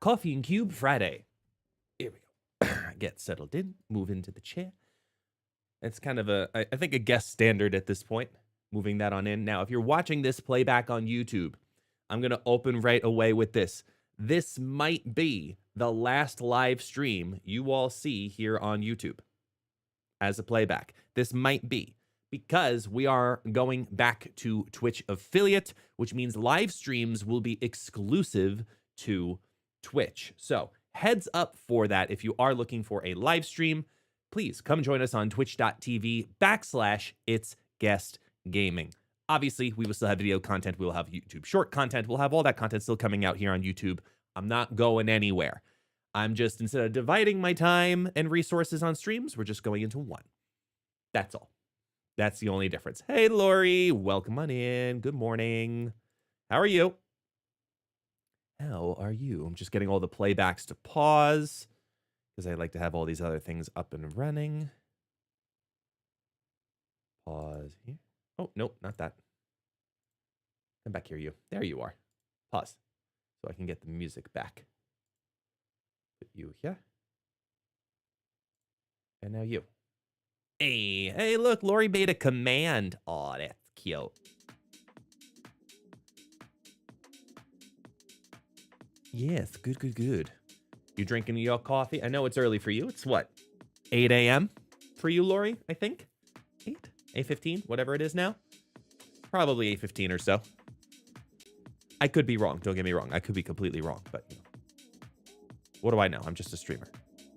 Coffee and Cube Friday. Here we go. Get settled in, move into the chair. It's kind of I think a guest standard at this point, moving that on in. Now, if you're watching this playback on YouTube, I'm going to open right away with this. This might be the last live stream you all see here on YouTube as a playback. This might be, because we are going back to Twitch affiliate, which means live streams will be exclusive to Twitch. So heads up for that. If you are looking for a live stream, please come join us on twitch.tv/ItsGuestGaming. Obviously, we will still have video content. We'll have YouTube short content. We'll have all that content still coming out here on YouTube. I'm not going anywhere. I'm just, instead of dividing my time and resources on streams, we're just going into one. That's all. That's the only difference. Hey, Lori, welcome on in. Good morning. How are you? How are you? I'm just getting all the playbacks to pause because I like to have all these other things up and running. Pause here. Oh, nope, not that. Come back here, you. There you are. Pause so I can get the music back. Put you here. And now you. Hey, look, Lori made a command. Oh, that's cute. Yes, good. You drinking your coffee? I know it's early for you. It's what? 8 a.m. for you, Lori, I think? 8? 8:15? Whatever it is now? Probably 8:15 or so. I could be wrong. Don't get me wrong. I could be completely wrong, but you know. What do I know? I'm just a streamer.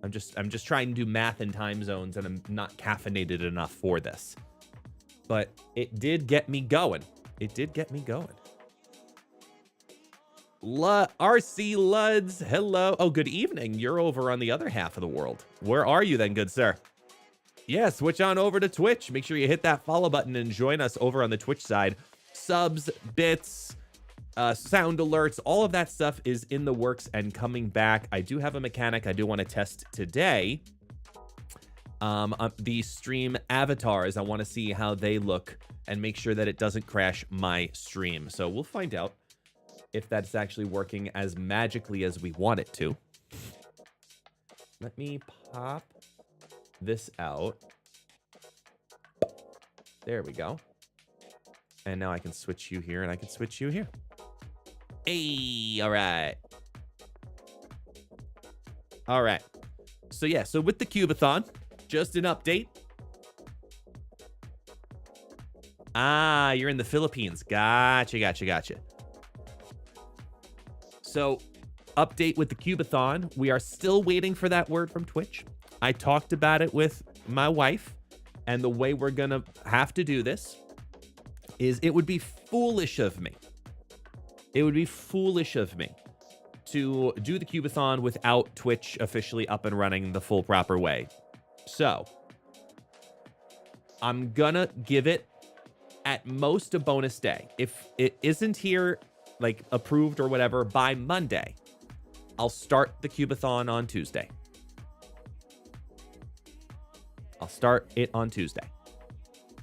I'm just trying to do math in time zones, and I'm not caffeinated enough for this. But it did get me going. It did get me going. RC Luds, hello. Oh, good evening. You're over on the other half of the world. Where are you then, good sir? Yeah, switch on over to Twitch. Make sure you hit that follow button and join us over on the Twitch side. Subs, bits, sound alerts, all of that stuff is in the works and coming back. I do have a mechanic I do want to test today. The stream avatars, I want to see how they look and make sure that it doesn't crash my stream. So we'll find out if that's actually working as magically as we want it to. Let me pop this out. There we go. And now I can switch you here and I can switch you here. Hey, all right. All right. So yeah, so with the Cubathon, just an update. Ah, you're in the Philippines. Gotcha. So, update with the Cubathon. We are still waiting for that word from Twitch. I talked about it with my wife, and the way we're gonna have to do this is it would be foolish of me. It would be foolish of me to do the Cubathon without Twitch officially up and running the full proper way. So, I'm gonna give it at most a bonus day. If it isn't here, like approved or whatever, by Monday, I'll start the Cubathon on Tuesday. I'll start it on Tuesday.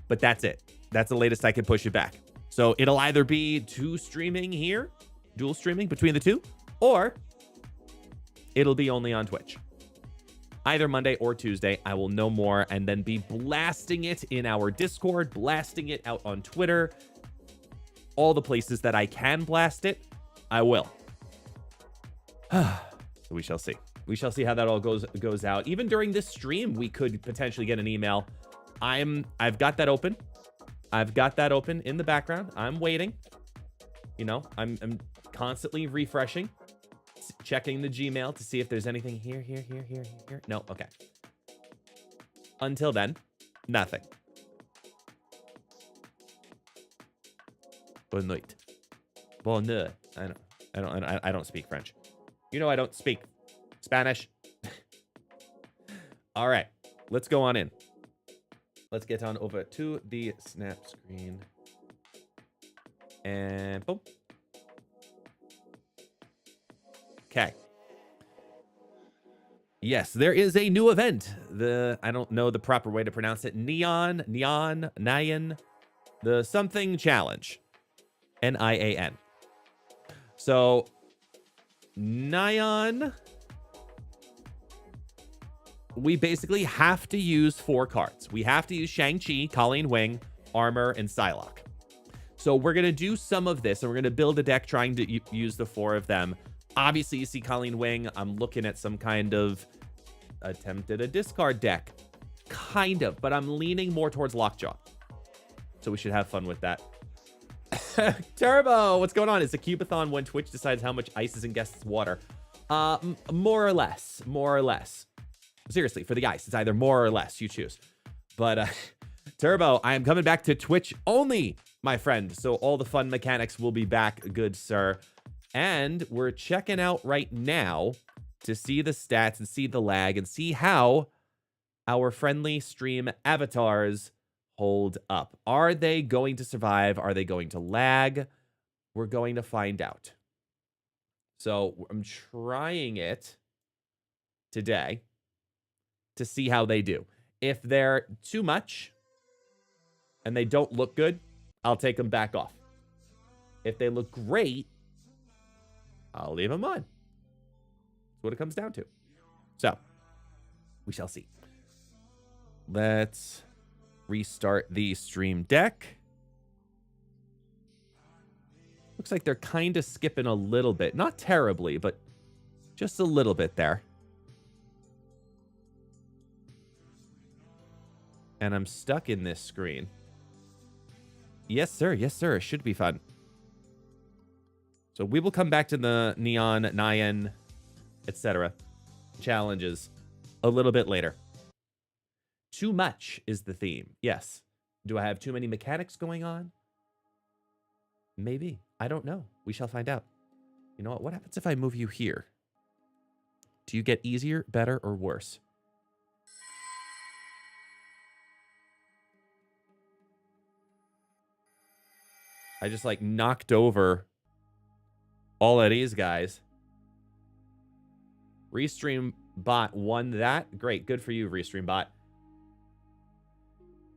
But that's it. That's the latest I can push it back. So it'll either be dual streaming between the two, or it'll be only on Twitch. Either Monday or Tuesday, I will know more and then be blasting it in our Discord, blasting it out on Twitter. All the places that I can blast it, I will. So we shall see. We shall see how that all goes out. Even during this stream, we could potentially get an email. I've got that open. I've got that open in the background. I'm waiting. You know, I'm constantly refreshing, checking the Gmail to see if there's anything here. No, okay. Until then, nothing. Bonne nuit. Bonne nuit. I don't speak French. You know I don't speak Spanish. All right, let's go on in. Let's get on over to the snap screen. And boom. Okay. Yes, there is a new event. I don't know the proper way to pronounce it. Neon, the something challenge. NIAN. So Nyan, we basically have to use 4 cards. We have to use Shang-Chi, Colleen Wing, Armor, and Psylocke. So we're going to do some of this, and we're going to build a deck trying to use the 4 of them. Obviously, you see Colleen Wing. I'm looking at some kind of attempt at a discard deck. Kind of, but I'm leaning more towards Lockjaw. So we should have fun with that. Turbo, what's going on? It's a Cubathon when Twitch decides how much ice is in guests' water. More or less. More or less. Seriously, for the ice, it's either more or less. You choose. But, Turbo, I am coming back to Twitch only, my friend. So all the fun mechanics will be back, good sir. And we're checking out right now to see the stats and see the lag and see how our friendly stream avatars hold up. Are they going to survive? Are they going to lag? We're going to find out. So I'm trying it today to see how they do. If they're too much and they don't look good, I'll take them back off. If they look great, I'll leave them on. That's what it comes down to. So we shall see. Let's restart the stream deck. Looks like they're kind of skipping a little bit. Not terribly, but just a little bit there. And I'm stuck in this screen. Yes, sir. Yes, sir. It should be fun. So we will come back to the Neon, Nyan, etc. challenges a little bit later. Too much is the theme. Yes. Do I have too many mechanics going on? Maybe. I don't know. We shall find out. You know what? What happens if I move you here? Do you get easier, better, or worse? I just like knocked over all of these guys. Restream bot won that. Great. Good for you, Restream bot.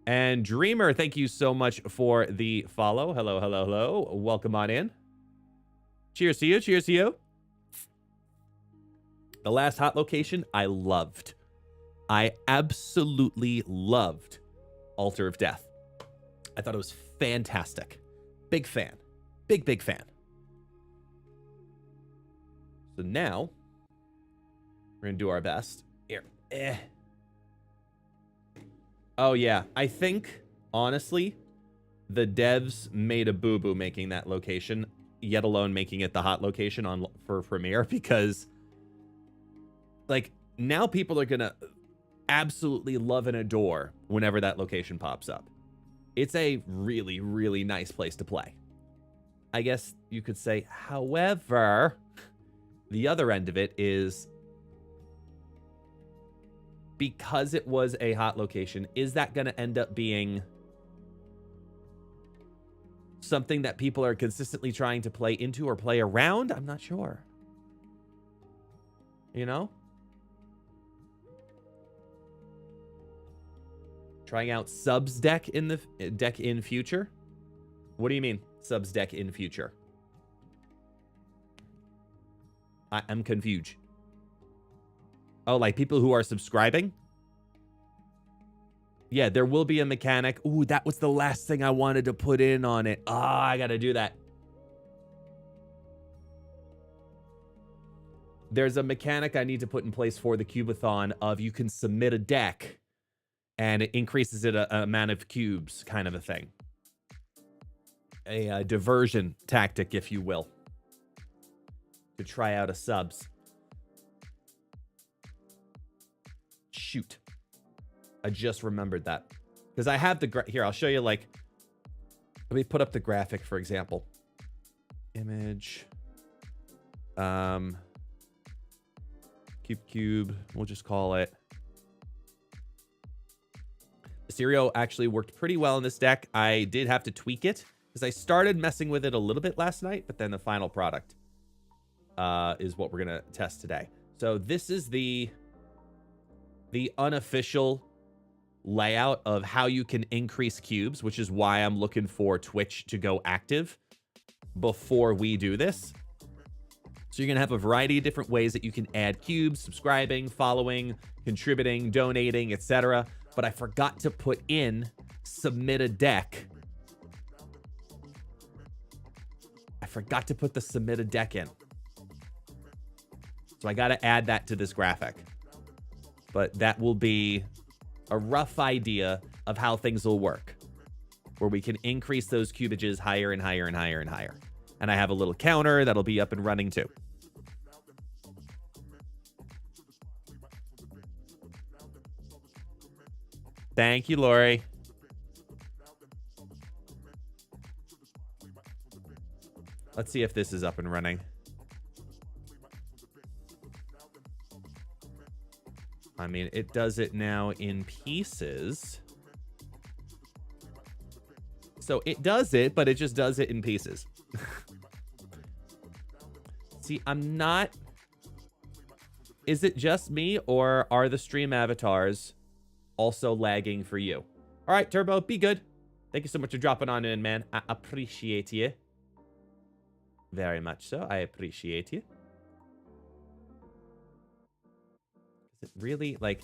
And Dreamer, thank you so much for the follow. Hello, hello, hello. Welcome on in. Cheers to you. Cheers to you. The last hot location I loved. I absolutely loved Altar of Death. I thought it was fantastic. Big fan. Big, big fan. So now, we're going to do our best. Here. Oh, yeah. I think, honestly, the devs made a boo-boo making that location, yet alone making it the hot location for Premiere, because, like, now people are going to absolutely love and adore whenever that location pops up. It's a really, really nice place to play. I guess you could say, however, the other end of it is, because it was a hot location, is that going to end up being something that people are consistently trying to play into or play around? I'm not sure. You know? Trying out subs deck in the deck in future? What do you mean, subs deck in future? I'm confused. Oh, like people who are subscribing? Yeah, there will be a mechanic. Ooh, that was the last thing I wanted to put in on it. Ah, I gotta do that. There's a mechanic I need to put in place for the Cubathon of you can submit a deck and it increases it a amount of cubes, kind of a thing. A diversion tactic, if you will, to try out a subs. Shoot. I just remembered that. Because I have the... Here, I'll show you, like... Let me put up the graphic, for example. Image. Cube. We'll just call it. Mysterio actually worked pretty well in this deck. I did have to tweak it, because I started messing with it a little bit last night, but then the final product is what we're going to test today. So this is the unofficial layout of how you can increase cubes, which is why I'm looking for Twitch to go active before we do this. So you're going to have a variety of different ways that you can add cubes, subscribing, following, contributing, donating, etc. But I forgot to put in submit a deck. I forgot to put the submit a deck in. So I got to add that to this graphic. But that will be a rough idea of how things will work, where we can increase those cubages higher and higher and higher and higher. And I have a little counter that'll be up and running too. Thank you, Lori. Let's see if this is up and running. I mean, it does it now in pieces. So it does it, but it just does it in pieces. See, I'm not... Is it just me, or are the stream avatars also lagging for you? All right, Turbo, be good. Thank you so much for dropping on in, man. I appreciate you. Very much so. I appreciate you. Is it really, like,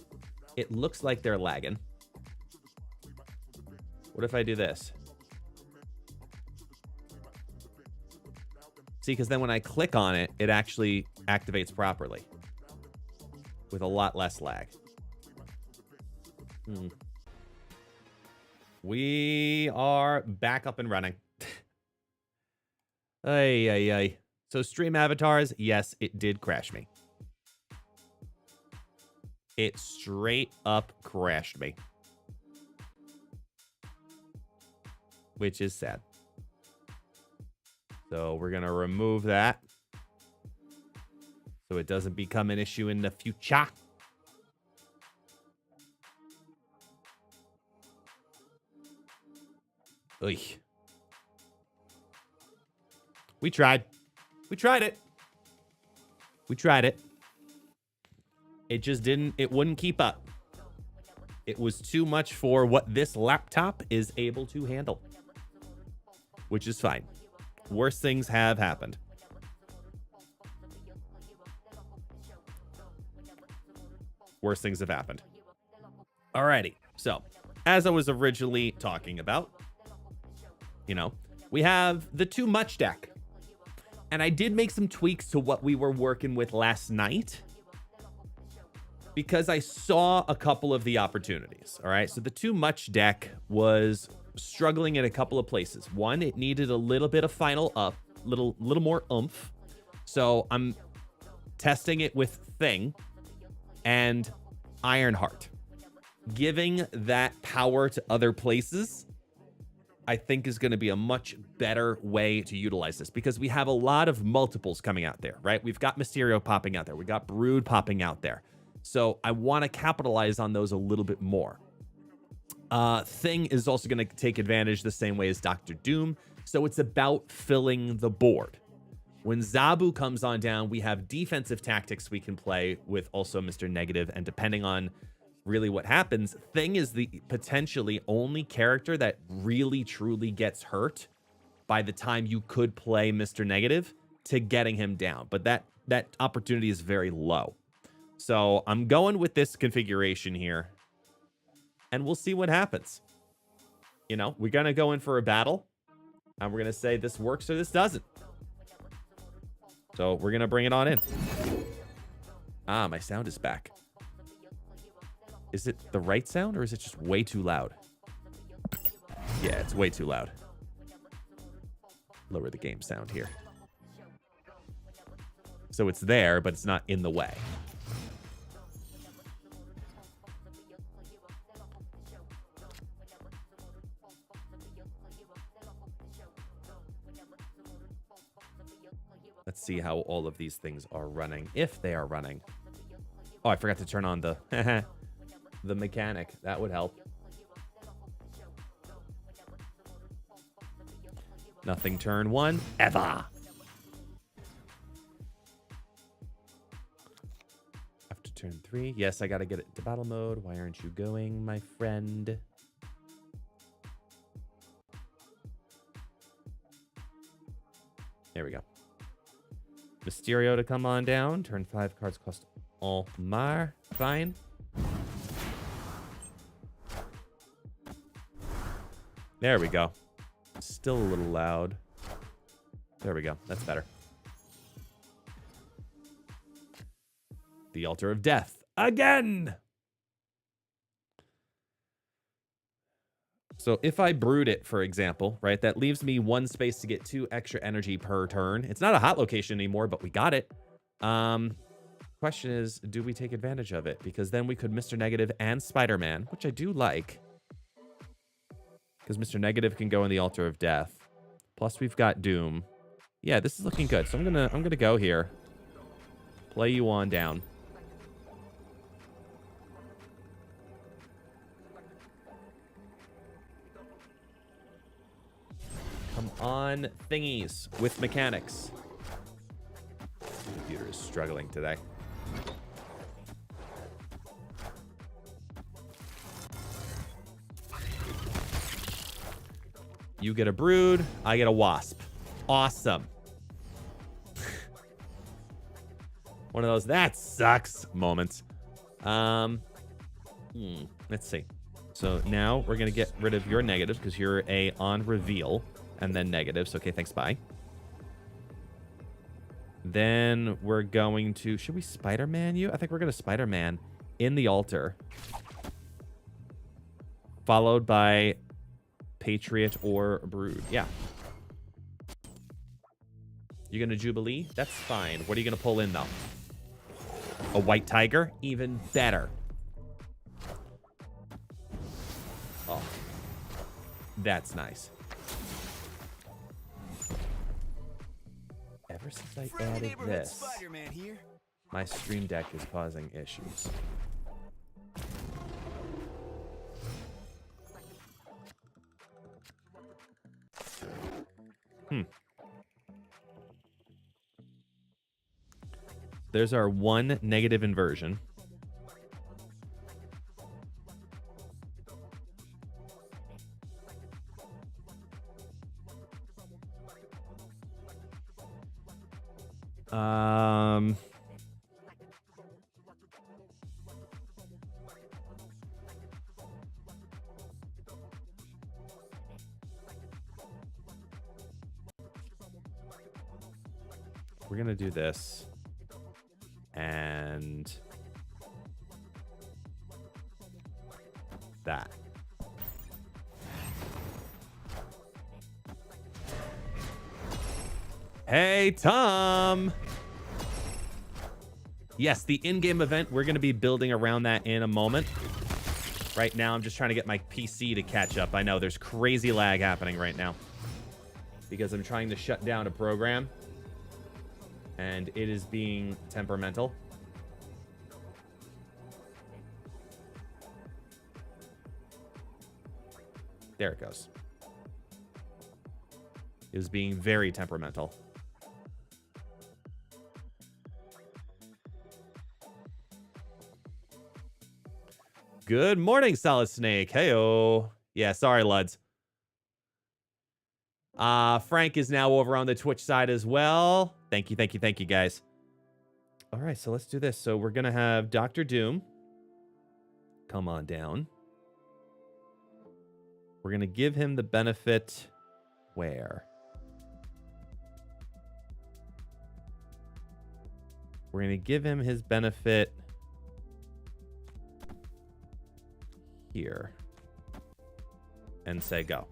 it looks like they're lagging. What if I do this? See, because then when I click on it, it actually activates properly with a lot less lag. We are back up and running. Ay, ay, ay. So stream avatars, yes, it did crash me. It straight up crashed me. Which is sad. So we're going to remove that so it doesn't become an issue in the future. Oy. We tried. We tried it. We tried it. It just didn't, it wouldn't keep up. It was too much for what this laptop is able to handle, which is fine. Worse things have happened. Worse things have happened. Alrighty. So, as I was originally talking about, you know, we have the too much deck. And I did make some tweaks to what we were working with last night, because I saw a couple of the opportunities. All right. So the too much deck was struggling in a couple of places. One, it needed a little bit of final up, little more oomph. So I'm testing it with Thing and Ironheart. Giving that power to other places, I think, is going to be a much better way to utilize this, because we have a lot of multiples coming out there, right? We've got Mysterio popping out there. We got Brood popping out there. So I want to capitalize on those a little bit more. Thing is also going to take advantage the same way as Dr. Doom. So it's about filling the board. When Zabu comes on down, we have defensive tactics we can play with also Mr. Negative. And depending on really what happens, Thing is the potentially only character that really truly gets hurt by the time you could play Mr. Negative to getting him down. But that opportunity is very low. So I'm going with this configuration here, and we'll see what happens. You know, we're going to go in for a battle, and we're going to say this works or this doesn't. So we're going to bring it on in. Ah, my sound is back. Is it the right sound, or is it just way too loud? Yeah, it's way too loud. Lower the game sound here. So it's there, but it's not in the way. Let's see how all of these things are running, if they are running. Oh, I forgot to turn on the the mechanic. That would help. Nothing turn one, ever. After turn 3. Yes, I gotta get it to battle mode. Why aren't you going, my friend? There we go. Mysterio to come on down. Turn 5 cards cost Omar. Fine. There we go. Still a little loud. There we go. That's better. The Altar of Death. Again! So if I brood it, for example, right, that leaves me 1 space to get 2 extra energy per turn. It's not a hot location anymore, but we got it. Question is, do we take advantage of it? Because then we could Mr. Negative and Spider-Man, which I do like. Because Mr. Negative can go in the Altar of Death. Plus we've got Doom. Yeah, this is looking good. So I'm gonna go here. Play you on down. Come on, thingies with mechanics. The computer is struggling today. You get a brood, I get a wasp. Awesome. One of those that sucks moments. Let's see. So now we're gonna get rid of your negatives because you're a on reveal and then negatives. Okay, thanks, bye. Then we're going to, should we Spider-Man you? I think we're gonna Spider-Man in the altar. Followed by Patriot or Brood. Yeah. You gonna Jubilee? That's fine. What are you gonna pull in though? A White Tiger? Even better. Oh. That's nice. Ever since I added this, my Stream Deck is causing issues. There's our 1 negative inversion. We're gonna do this. And that. Hey, Tom. Yes, the in-game event, we're going to be building around that in a moment. Right now, I'm just trying to get my PC to catch up. I know there's crazy lag happening right now because I'm trying to shut down a program. And it is being temperamental. There it goes. It was being very temperamental. Good morning, Solid Snake. Heyo. Yeah, sorry, Luds. Frank is now over on the Twitch side as well. Thank you, guys. All right, so let's do this. So we're going to have Dr. Doom come on down. We're going to give him the benefit where? We're going to give him his benefit here and say go.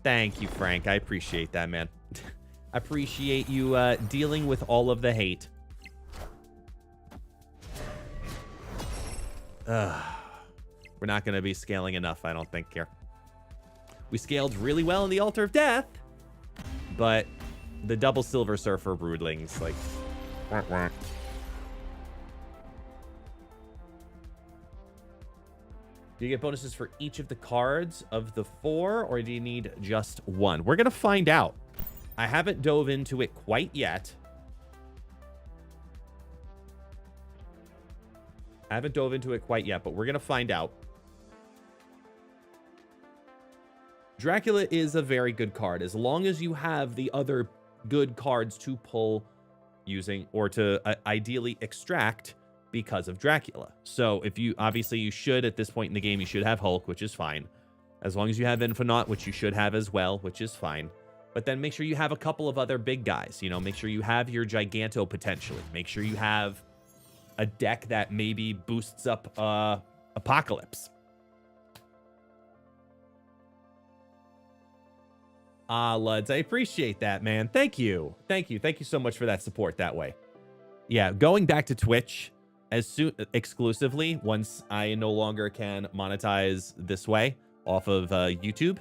Thank you, Frank. I appreciate that, man. I appreciate you dealing with all of the hate. We're not going to be scaling enough, I don't think, here. We scaled really well in the Altar of Death, but the double Silver Surfer broodlings, like... Do you get bonuses for each of the cards of the 4, or do you need just 1? We're going to find out. I haven't dove into it quite yet. But we're going to find out. Dracula is a very good card as long as you have the other good cards to pull using or to ideally extract because of Dracula. So if you obviously you should at this point in the game, you should have Hulk, which is fine. As long as you have Infinite, which you should have as well, which is fine. But then make sure you have a couple of other big guys. You know, make sure you have your Giganto potentially. Make sure you have a deck that maybe boosts up Apocalypse. Luds, I appreciate that, man. Thank you. Thank you. Thank you so much for that support that way. Yeah, going back to Twitch as soon exclusively once I no longer can monetize this way off of YouTube.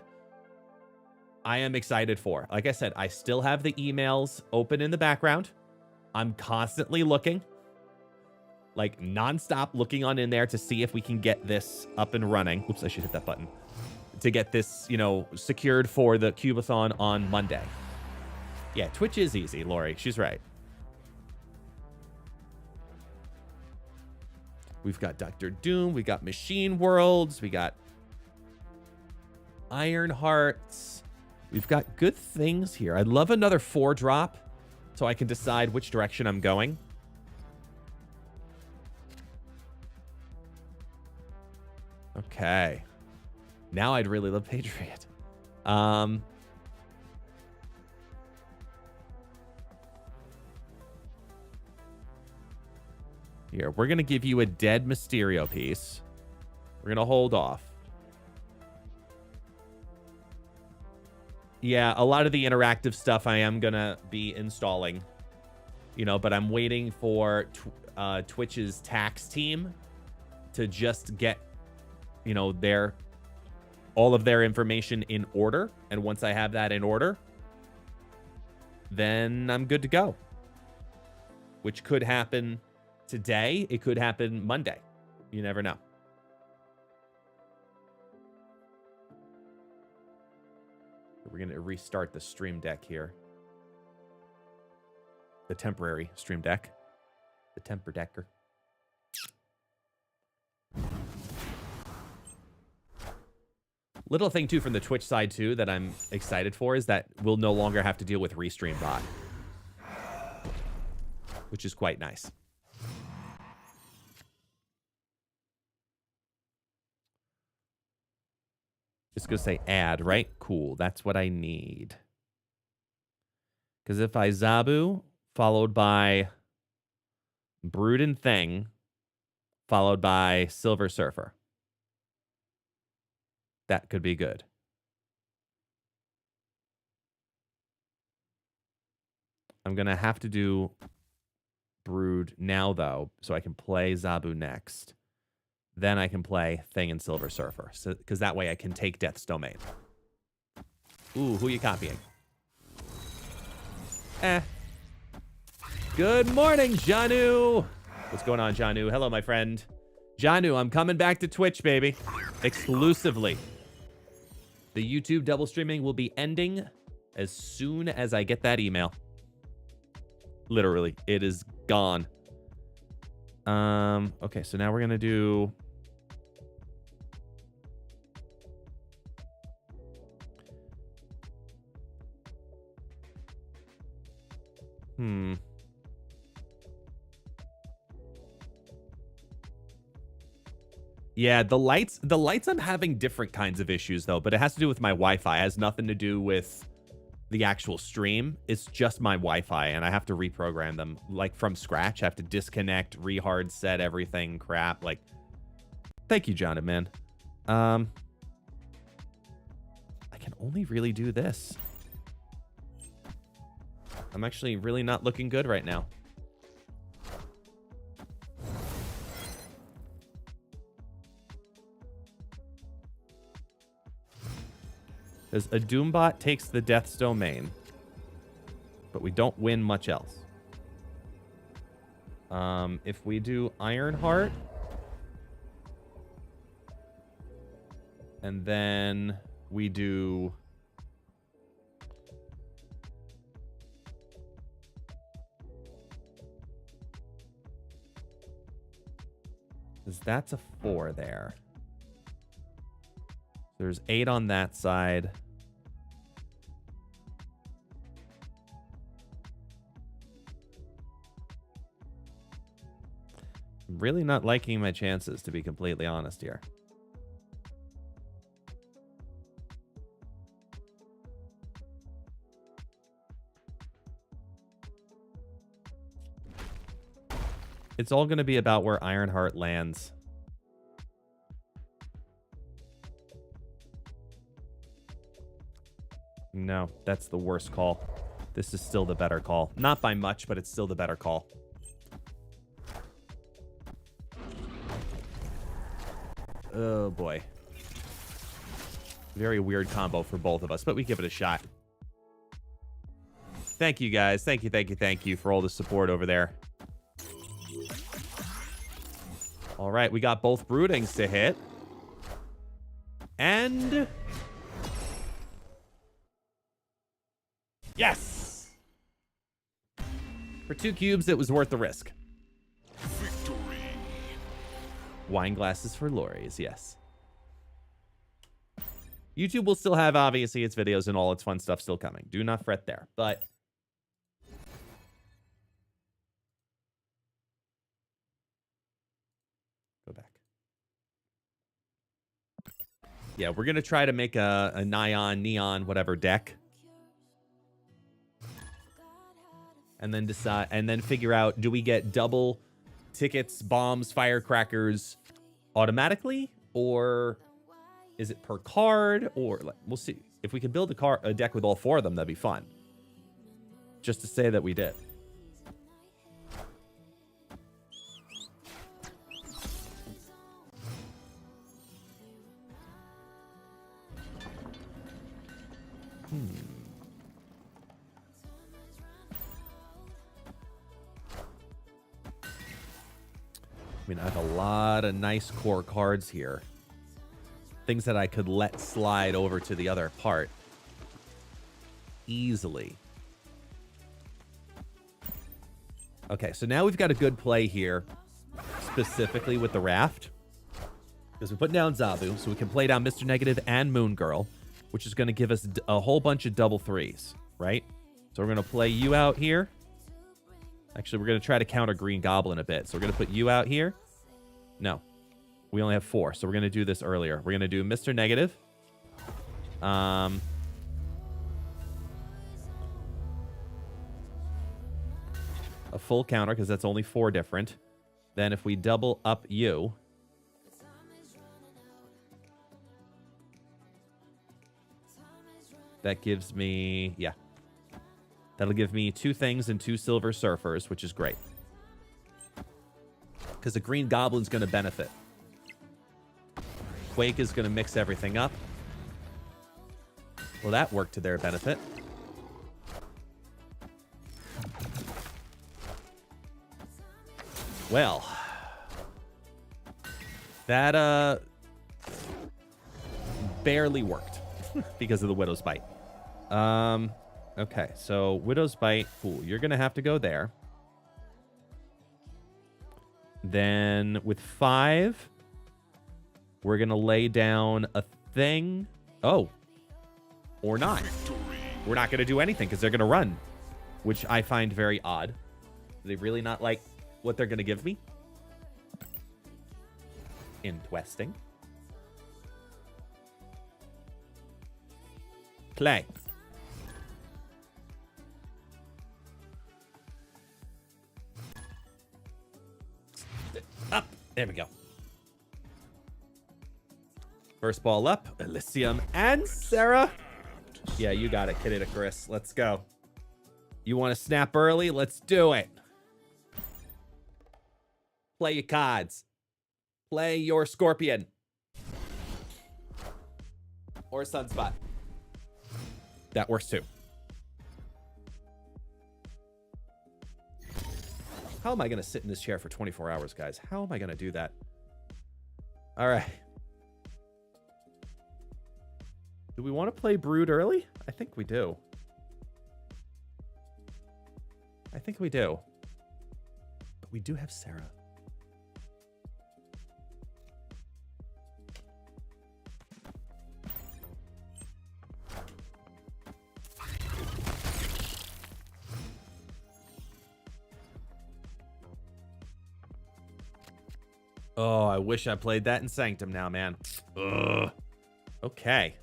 I am excited for. Like I said, I still have the emails open in the background. I'm constantly looking, like nonstop looking on in there to see if we can get this up and running. Oops, I should hit that button. To get this, you know, secured for the Cubathon on Monday. Yeah, Twitch is easy, Lori. She's right. We've got Dr. Doom. We got Machine Worlds. We got Iron Hearts. We've got good things here. I'd love another 4-drop so I can decide which direction I'm going. Okay. Now I'd really love Patriot. Here, we're going to give you a dead Mysterio piece. We're going to hold off. Yeah, a lot of the interactive stuff I am going to be installing. You know, but I'm waiting for Twitch's tax team to just get, you know, all of their information in order. And once I have that in order, then I'm good to go. Which could happen today. It could happen Monday. You never know. We're going to restart the stream deck here. The temporary stream deck. The temper decker. Little thing, too, from the Twitch side, too, that I'm excited for is that we'll no longer have to deal with Restream Bot. Which is quite nice. Just going to say add, right? Cool. That's what I need. Because if I Zabu, followed by Brood and Thing, followed by Silver Surfer. That could be good. I'm going to have to do Brood now, though, so I can play Zabu next. Then I can play Thing and Silver Surfer, because that way I can take Death's Domain. Ooh, who are you copying? Good morning, Janu. What's going on, Janu? Hello, my friend. Janu, I'm coming back to Twitch, baby. Exclusively. The YouTube double streaming will be ending as soon as I get that email. Literally, it is gone. Okay, so now we're going to do... Yeah, the lights I'm having different kinds of issues though, but it has to do with my Wi-Fi. It has nothing to do with the actual stream. It's just my Wi-Fi and I have to reprogram them like from scratch. I have to disconnect, re-hard set everything crap. Like, thank you, Jonathan, man. I can only really do this. I'm actually really not looking good right now. Because a Doombot takes the Death's Domain, but we don't win much else. If we do Ironheart, and then we do... Because that's a 4 there. There's 8 on that side. I'm really not liking my chances, to be completely honest here. It's all going to be about where Ironheart lands. No, that's the worst call. This is still the better call. Not by much, but it's still the better call. Oh, boy. Very weird combo for both of us, but we give it a shot. Thank you, guys. Thank you for all the support over there. All right, we got both Broodings to hit. And... yes! For 2 cubes, it was worth the risk. Victory. Wine glasses for lorries, yes. YouTube will still have, obviously, its videos and all its fun stuff still coming. Do not fret there, but... go back. Yeah, we're going to try to make a neon, whatever deck. And then decide, and then figure out, do we get double tickets, bombs, firecrackers automatically? Or is it per card? Or we'll see. If we can build a deck with all 4 of them, that'd be fun. Just to say that we did. I mean, I have a lot of nice core cards here. Things that I could let slide over to the other part. Easily. Okay, so now we've got a good play here. Specifically with the Raft. Because we put down Zabu, so we can play down Mr. Negative and Moon Girl. Which is going to give us a whole bunch of double 3s, right? So we're going to play you out here. Actually, we're going to try to counter Green Goblin a bit. So we're going to put you out here. No. We only have 4, so we're going to do this earlier. We're going to do Mr. Negative. A full counter, because that's only 4 different. Then if we double up you... that gives me... yeah. That'll give me 2 things and 2 Silver Surfers, which is great. Because the Green Goblin's going to benefit. Quake is going to mix everything up. Well, that worked to their benefit. Well. That, barely worked. Because of the Widow's Bite. Okay, so Widow's Bite, cool. You're going to have to go there. Then with 5, we're going to lay down a thing. Oh. Or not. We're not going to do anything because they're going to run, which I find very odd. Do they really not like what they're going to give me? Interesting. Play. Up. There we go. First ball up. Elysium and Sarah. Yeah, you got it, Kid Icarus. Let's go. You want to snap early? Let's do it. Play your cards. Play your Scorpion. Or Sunspot. That works too. How am I going to sit in this chair for 24 hours, guys? How am I going to do that? All right. Do we want to play Brood early? I think we do. I think we do. But we do have Sarah. Oh, I wish I played that in Sanctum now, man. Ugh. Okay.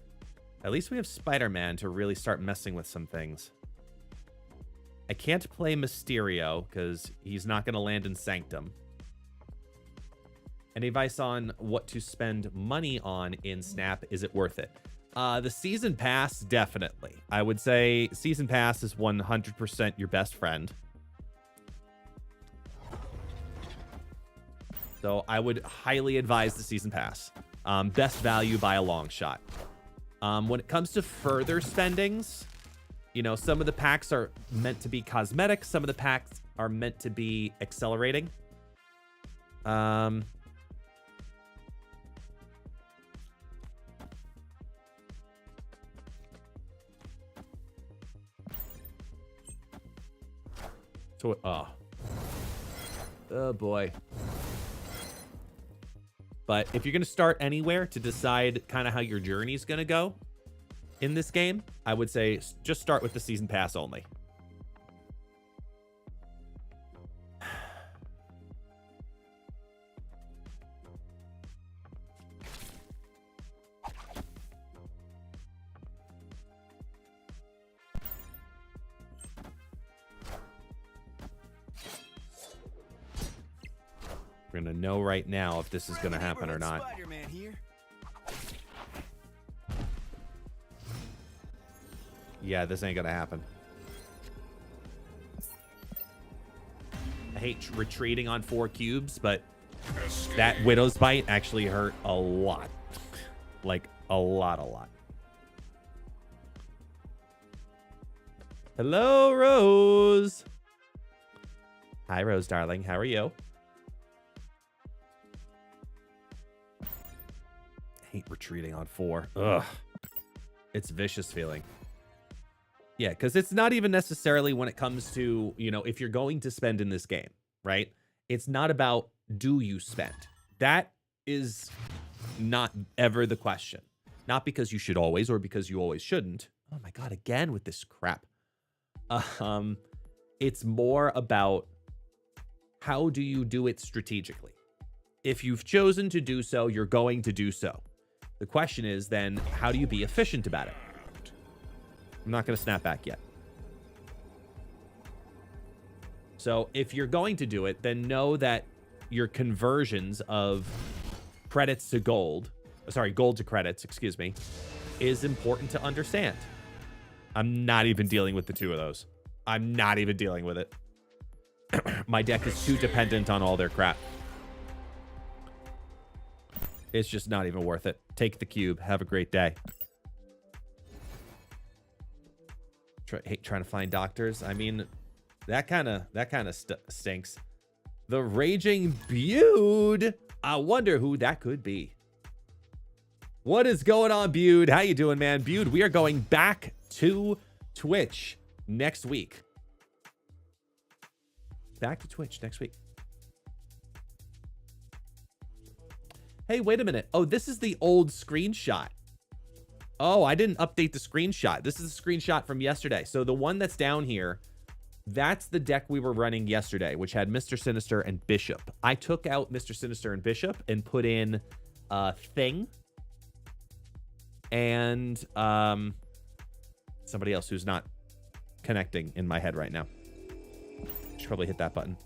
At least we have Spider-Man to really start messing with some things. I can't play Mysterio because he's not going to land in Sanctum. Any advice on what to spend money on in Snap? Is it worth it? The Season Pass, definitely. I would say Season Pass is 100% your best friend. So I would highly advise the Season Pass. Best value by a long shot. When it comes to further spendings, you know, some of the packs are meant to be cosmetic. Some of the packs are meant to be accelerating. So, oh boy. But if you're going to start anywhere to decide kind of how your journey is going to go in this game, I would say just start with the Season Pass only. We're going to know right now if this is going to happen or not. Yeah, this ain't going to happen. I hate retreating on 4 cubes, but that Widow's Bite actually hurt a lot. Like, a lot. Hello, Rose. Hi, Rose, darling. How are you? Hate retreating on 4. Ugh. It's vicious feeling. Yeah, because it's not even necessarily when it comes to, you know, if you're going to spend in this game, right? It's not about do you spend. That is not ever the question. Not because you should always or because you always shouldn't. Oh my God, again with this crap. It's more about how do you do it strategically? If you've chosen to do so, you're going to do so. The question is then, how do you be efficient about it? I'm not going to snap back yet. So if you're going to do it, then know that your conversions of credits to gold, gold to credits, excuse me, is important to understand. I'm not even dealing with the 2 of those. I'm not even dealing with it. My deck is too dependent on all their crap. It's just not even worth it. Take the cube. Have a great day. Hate trying to find doctors. I mean, that kind of stinks. The Raging Bude. I wonder who that could be. What is going on, Bude? How you doing, man? Bude, we are going back to Twitch next week. Back to Twitch next week. Hey, wait a minute. Oh, this is the old screenshot. Oh, I didn't update the screenshot. This is a screenshot from yesterday. So the one that's down here, that's the deck we were running yesterday, which had Mr. Sinister and Bishop. I took out Mr. Sinister and Bishop and put in Thing and somebody else who's not connecting in my head right now. Should probably hit that button.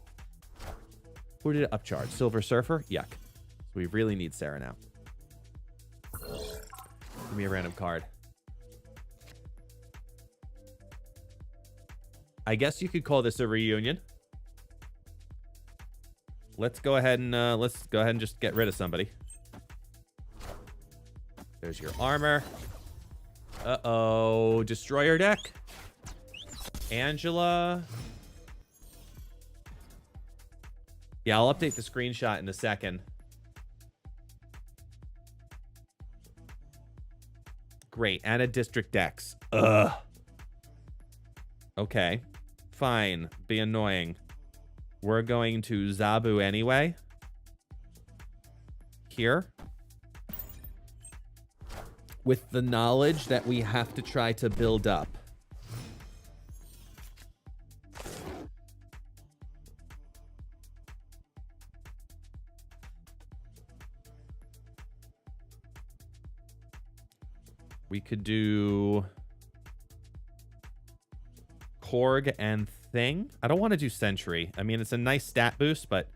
Who did it upcharge? Silver Surfer? Yuck. So we really need Sarah now. Give me a random card. I guess you could call this a reunion. Let's go ahead and just get rid of somebody. There's your armor. Uh-oh. Destroyer deck. Angela. Yeah, I'll update the screenshot in a second. Great. And a district dex. Ugh. Okay. Fine. Be annoying. We're going to Zabu anyway. Here. With the knowledge that we have to try to build up. We could do Korg and Thing. I don't want to do Sentry. I mean, it's a nice stat boost, but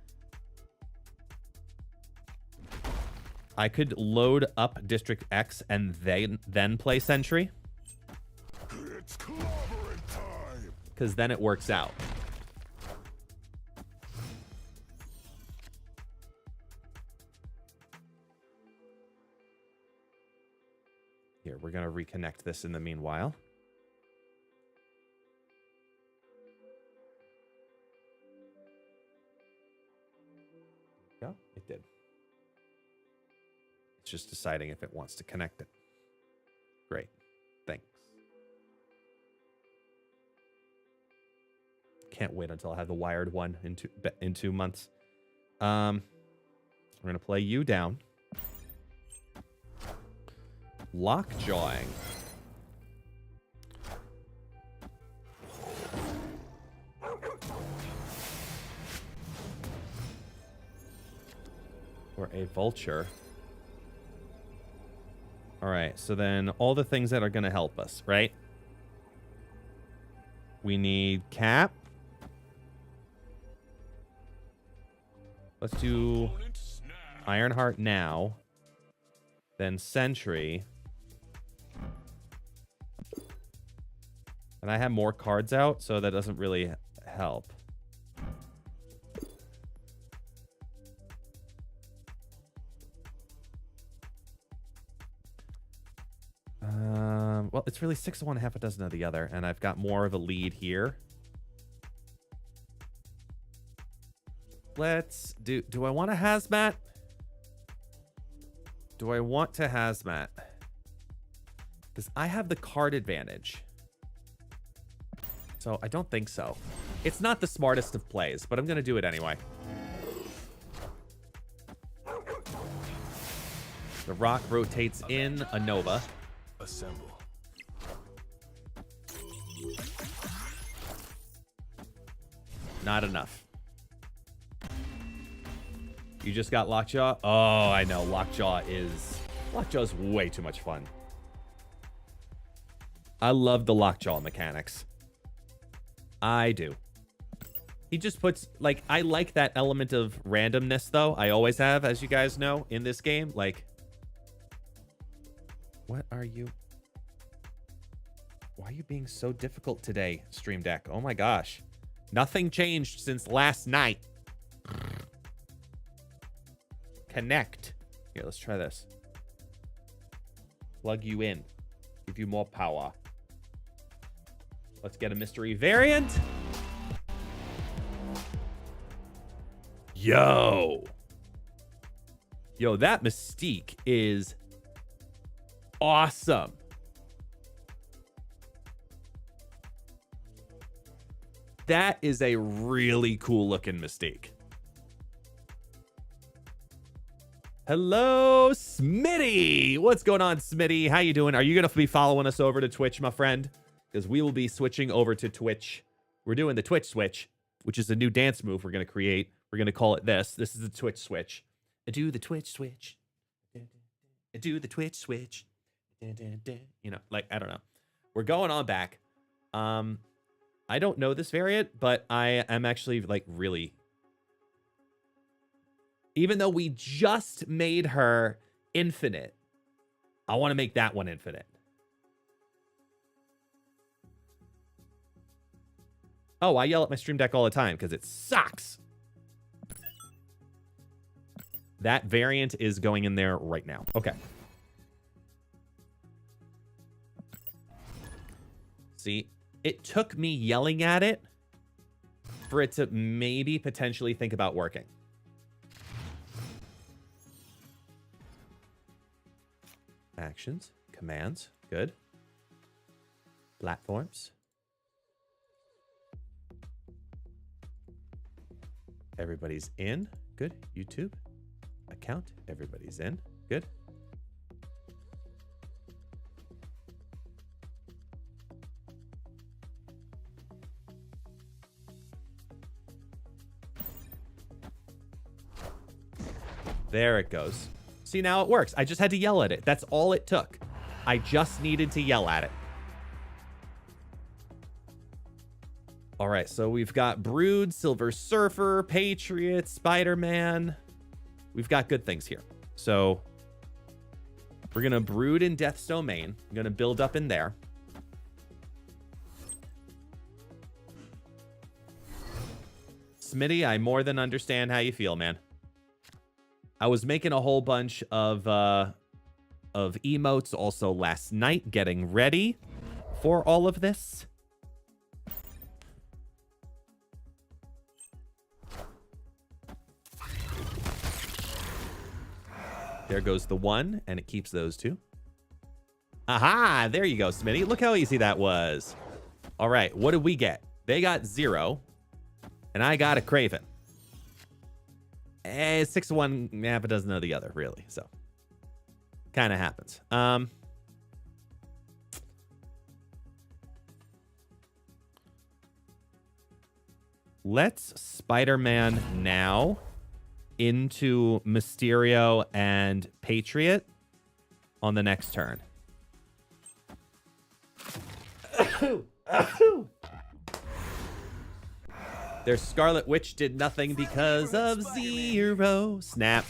I could load up District X and then play Sentry. It's clobbering time. Because then it works out. Here, we're going to reconnect this in the meanwhile. Yeah, it did. It's just deciding if it wants to connect it. Great. Thanks. Can't wait until I have the wired one in 2 months. We're going to play you down. Lockjawing. Or a vulture. All right, so then all the things that are going to help us, right? We need Cap. Let's do Ironheart now. Then Sentry. And I have more cards out, so that doesn't really help. Well, it's really 6 of one, half a dozen of the other, and I've got more of a lead here. Let's do I want a hazmat? Do I want to hazmat? Because I have the card advantage. So I don't think so. It's not the smartest of plays, but I'm going to do it anyway. The rock rotates in a Nova. Assemble. Not enough. You just got Lockjaw? Oh, I know. Lockjaw's way too much fun. I love the Lockjaw mechanics. I do. He just puts, like, I like that element of randomness, though. I always have, as you guys know, in this game. Like, what are you? Why are you being so difficult today, Stream Deck? Oh my gosh. Nothing changed since last night. Connect. Here, let's try this. Plug you in. Give you more power. Let's get a mystery variant. Yo, that Mystique is awesome. That is a really cool looking Mystique. Hello, Smitty. What's going on, Smitty? How you doing? Are you going to be following us over to Twitch, my friend? Because we will be switching over to Twitch. We're doing the Twitch switch, which is a new dance move we're going to create. We're going to call it this. This is the Twitch switch. I do the Twitch switch. I do the Twitch switch. You know, like, I don't know. We're going on back. I don't know this variant, but I am actually, like, really... Even though we just made her infinite, I want to make that one infinite. Oh, I yell at my Stream Deck all the time because it sucks. That variant is going in there right now. Okay. See, it took me yelling at it for it to maybe potentially think about working. Actions, commands, good. Platforms. Everybody's in, good. YouTube account, everybody's in, good. There it goes. See, now it works. I just had to yell at it. That's all it took. I just needed to yell at it. All right, so we've got Brood, Silver Surfer, Patriot, Spider-Man. We've got good things here. So we're going to Brood in Death's Domain. I'm going to build up in there. Smitty, I more than understand how you feel, man. I was making a whole bunch of emotes also last night, getting ready for all of this. There goes the one, and it keeps those two. Aha! There you go, Smitty. Look how easy that was. All right, what did we get? They got 0, and I got a Craven. 6-1, half a dozen of the other, really. So, kind of happens. Let's Spider-Man now into Mysterio and Patriot on the next turn. Their Scarlet Witch did nothing because of 0. Snap.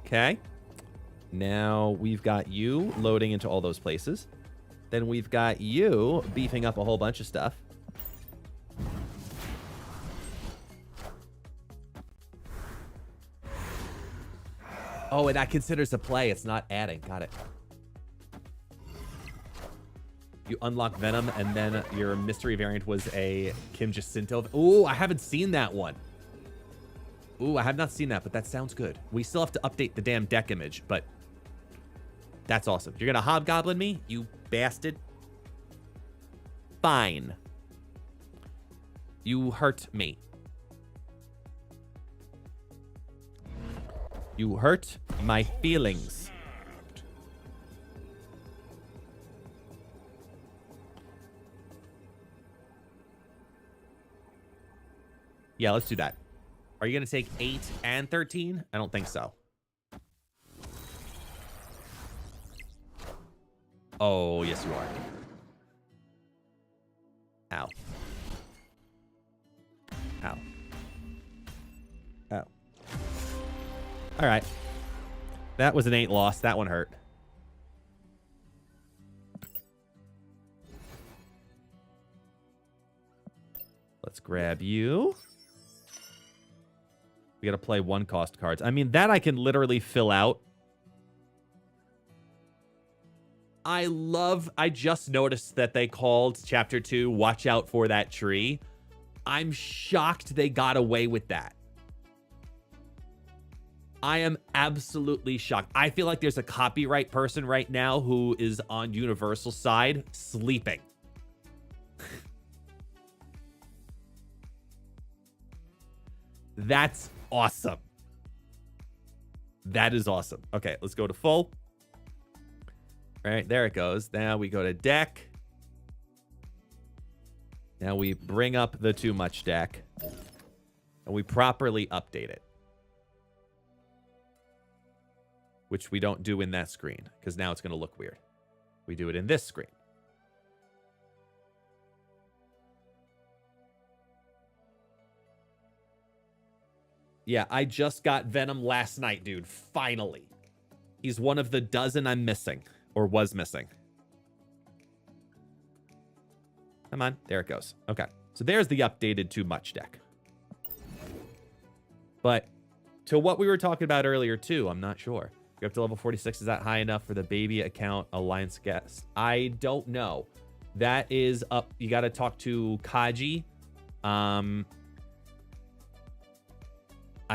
Okay. Now we've got you loading into all those places. Then we've got you beefing up a whole bunch of stuff. Oh, and that considers a play. It's not adding. Got it. You unlock Venom, and then your mystery variant was a Kim Jacinto. Ooh, I haven't seen that one. Ooh, I have not seen that, but that sounds good. We still have to update the damn deck image, but that's awesome. You're going to Hobgoblin me, you bastard? Fine. You hurt me. You hurt my feelings. Yeah, let's do that. Are you going to take 8 and 13? I don't think so. Oh, yes, you are. Ow. Ow. Ow. All right. That was an 8 loss. That one hurt. Let's grab you. We got to play 1 cost cards. I mean, that I can literally fill out. I just noticed that they called Chapter 2, Watch Out for That Tree. I'm shocked they got away with that. I am absolutely shocked. I feel like there's a copyright person right now who is on Universal's side sleeping. That's awesome. That is awesome. Okay, let's go to full. All right, there it goes. Now we go to deck. Now we bring up the too much deck. And we properly update it. Which we don't do in that screen, because now it's going to look weird. We do it in this screen. Yeah, I just got Venom last night, dude. Finally. He's one of the dozen I'm missing. Or was missing. Come on. There it goes. Okay. So there's the updated too much deck. But to what we were talking about earlier, too, I'm not sure. You're up to level 46. Is that high enough for the baby account Alliance guest? I don't know. That is up. You got to talk to Kaji. I'm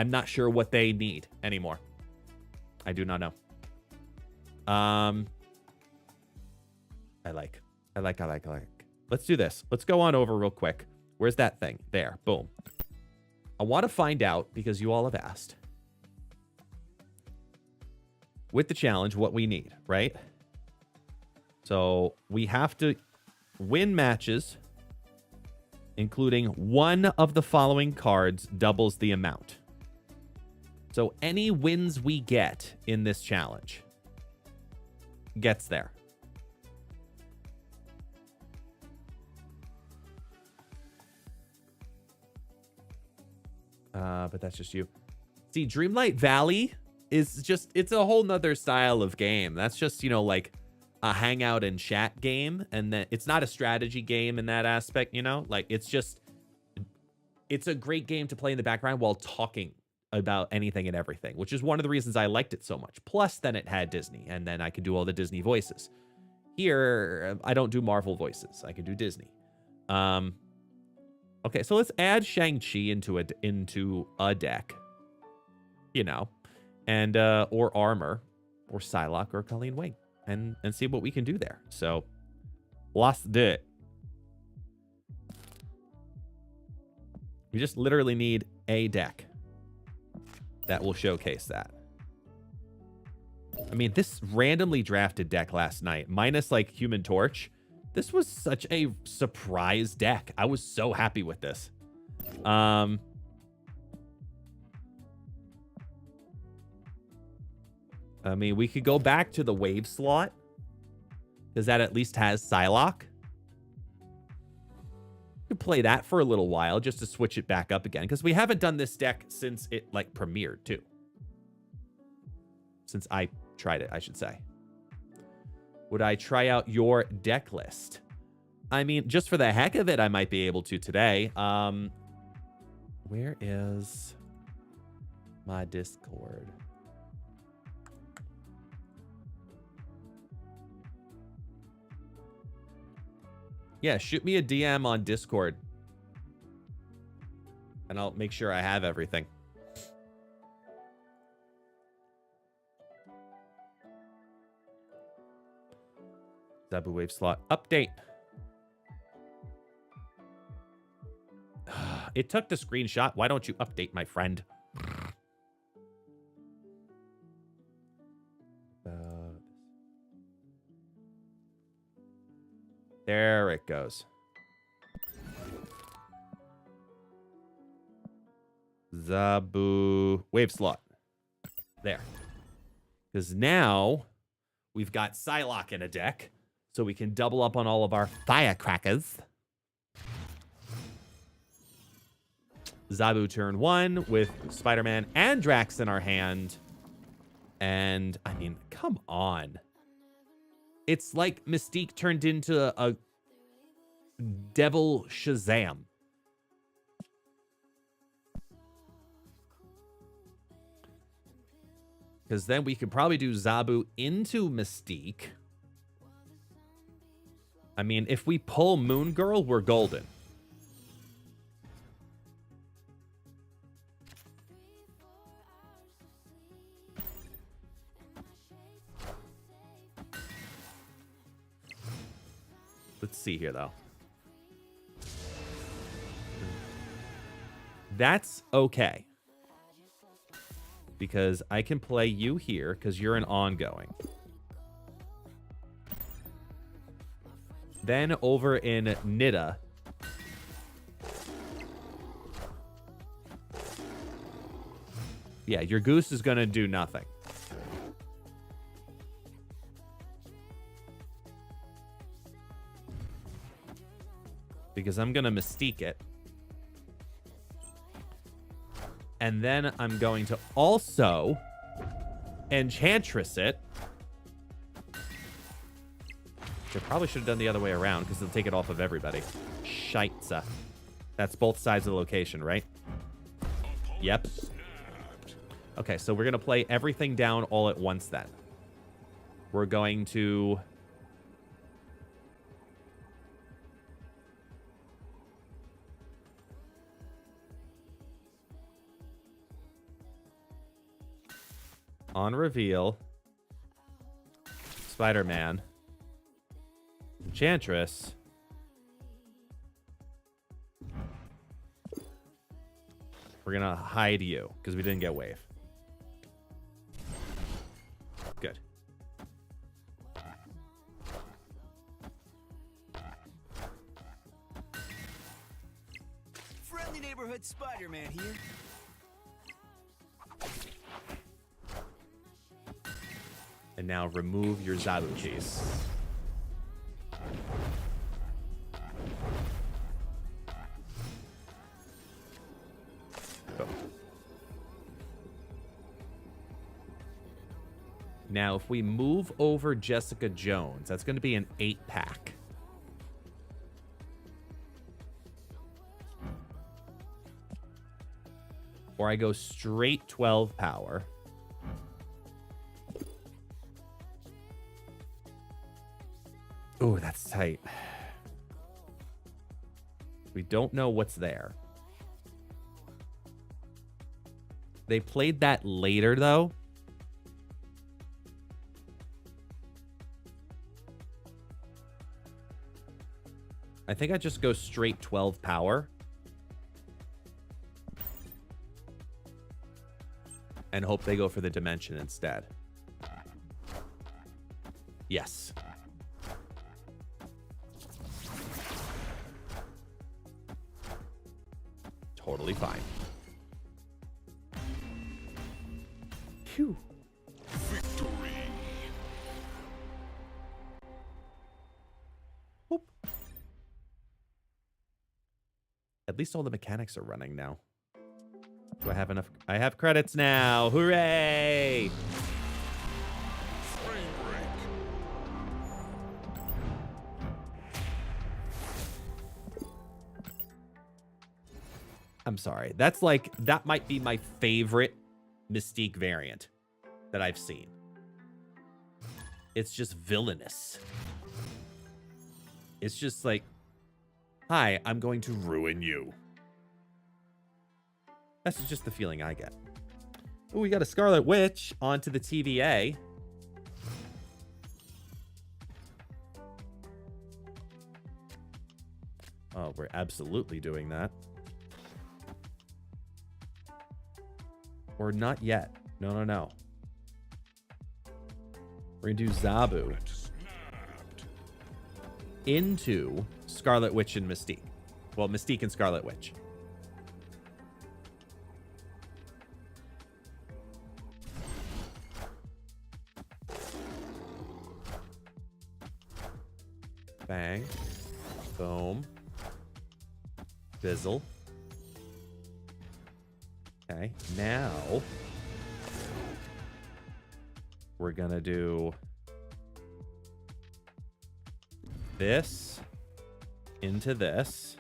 not sure what they need anymore. I do not know. I like. Let's do this. Let's go on over real quick. Where's that thing? There. Boom. I want to find out, because you all have asked, with the challenge, what we need, right? So we have to win matches, including one of the following cards doubles the amount. So any wins we get in this challenge gets there. But that's just you. See, Dreamlight Valley is just, it's a whole nother style of game. That's just, you know, like a hangout and chat game. And then it's not a strategy game in that aspect, you know? Like, it's just, it's a great game to play in the background while talking about anything and everything, which is one of the reasons I liked it so much. Plus, then it had Disney, and then I could do all the Disney voices. Here, I don't do Marvel voices. I can do Disney. Okay, so let's add Shang-Chi into a deck, you know, and or Armor, or Psylocke, or Colleen Wing, and see what we can do there. So, let's do it. We just literally need a deck that will showcase that. I mean, this randomly drafted deck last night, minus like Human Torch, this was such a surprise deck. I was so happy with this. I mean, we could go back to the wave slot, because that at least has Psylocke. We could play that for a little while just to switch it back up again, because we haven't done this deck since it like premiered too. Since I tried it, I should say. Would I try out your deck list? I mean, just for the heck of it, I might be able to today. Where is my Discord? Yeah, shoot me a DM on Discord. And I'll make sure I have everything. Zabu Wave slot update. It took the screenshot. Why don't you update, my friend? There it goes. Zabu Wave slot. There. Because now we've got Psylocke in a deck, so we can double up on all of our firecrackers. Zabu turn 1 with Spider-Man and Drax in our hand. And, I mean, come on. It's like Mystique turned into a Devil Shazam. Because then we could probably do Zabu into Mystique. I mean, if we pull Moon Girl, we're golden. Let's see here, though. That's okay. Because I can play you here, because you're an ongoing. Then over in Nida. Yeah, your goose is going to do nothing. Because I'm going to Mystique it. And then I'm going to also Enchantress it. Which I probably should have done the other way around, because it'll take it off of everybody. Scheitze. That's both sides of the location, right? Yep. Okay, so we're going to play everything down all at once then. We're going to... on reveal, Spider-Man, Enchantress, we're gonna hide you because we didn't get wave. Good. Friendly neighborhood Spider-Man here. And now remove your Zabu piece. Go. Now, if we move over Jessica Jones, that's going to be an 8-pack. Or I go straight 12 power. Oh, that's tight. We don't know what's there. They played that later, though. I think I just go straight 12 power. And hope they go for the dimension instead. Yes. Totally fine. Phew. Victory. Whoop. At least all the mechanics are running now. Do I have enough? I have credits now. Hooray! Frame break. I'm sorry. That's like, that might be my favorite Mystique variant that I've seen. It's just villainous. It's just like, hi, I'm going to ruin you. That's just the feeling I get. Oh, we got a Scarlet Witch onto the TVA. Oh, we're absolutely doing that. Or not yet. No, no, no. We're going to do Zabu into Scarlet Witch and Mystique. Well, Mystique and Scarlet Witch. Bang. Boom. Fizzle. Okay, now we're gonna do this into this.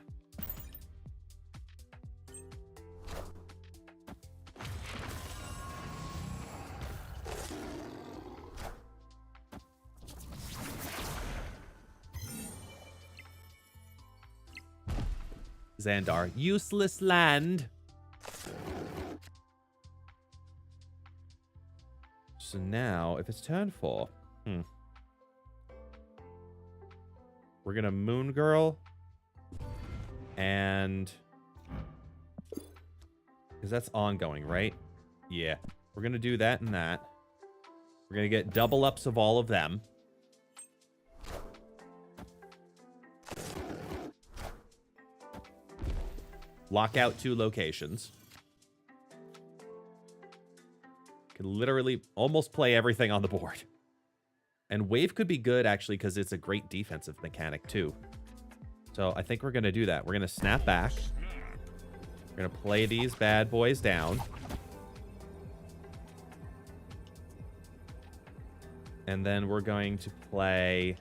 Xandar, useless land. So now, if it's turn 4, we're gonna Moon Girl, and because that's ongoing, right? Yeah, we're gonna do that and that. We're gonna get double ups of all of them. Lock out 2 locations. Can literally almost play everything on the board. And Wave could be good, actually, because it's a great defensive mechanic, too. So I think we're going to do that. We're going to snap back. We're going to play these bad boys down. And then we're going to play,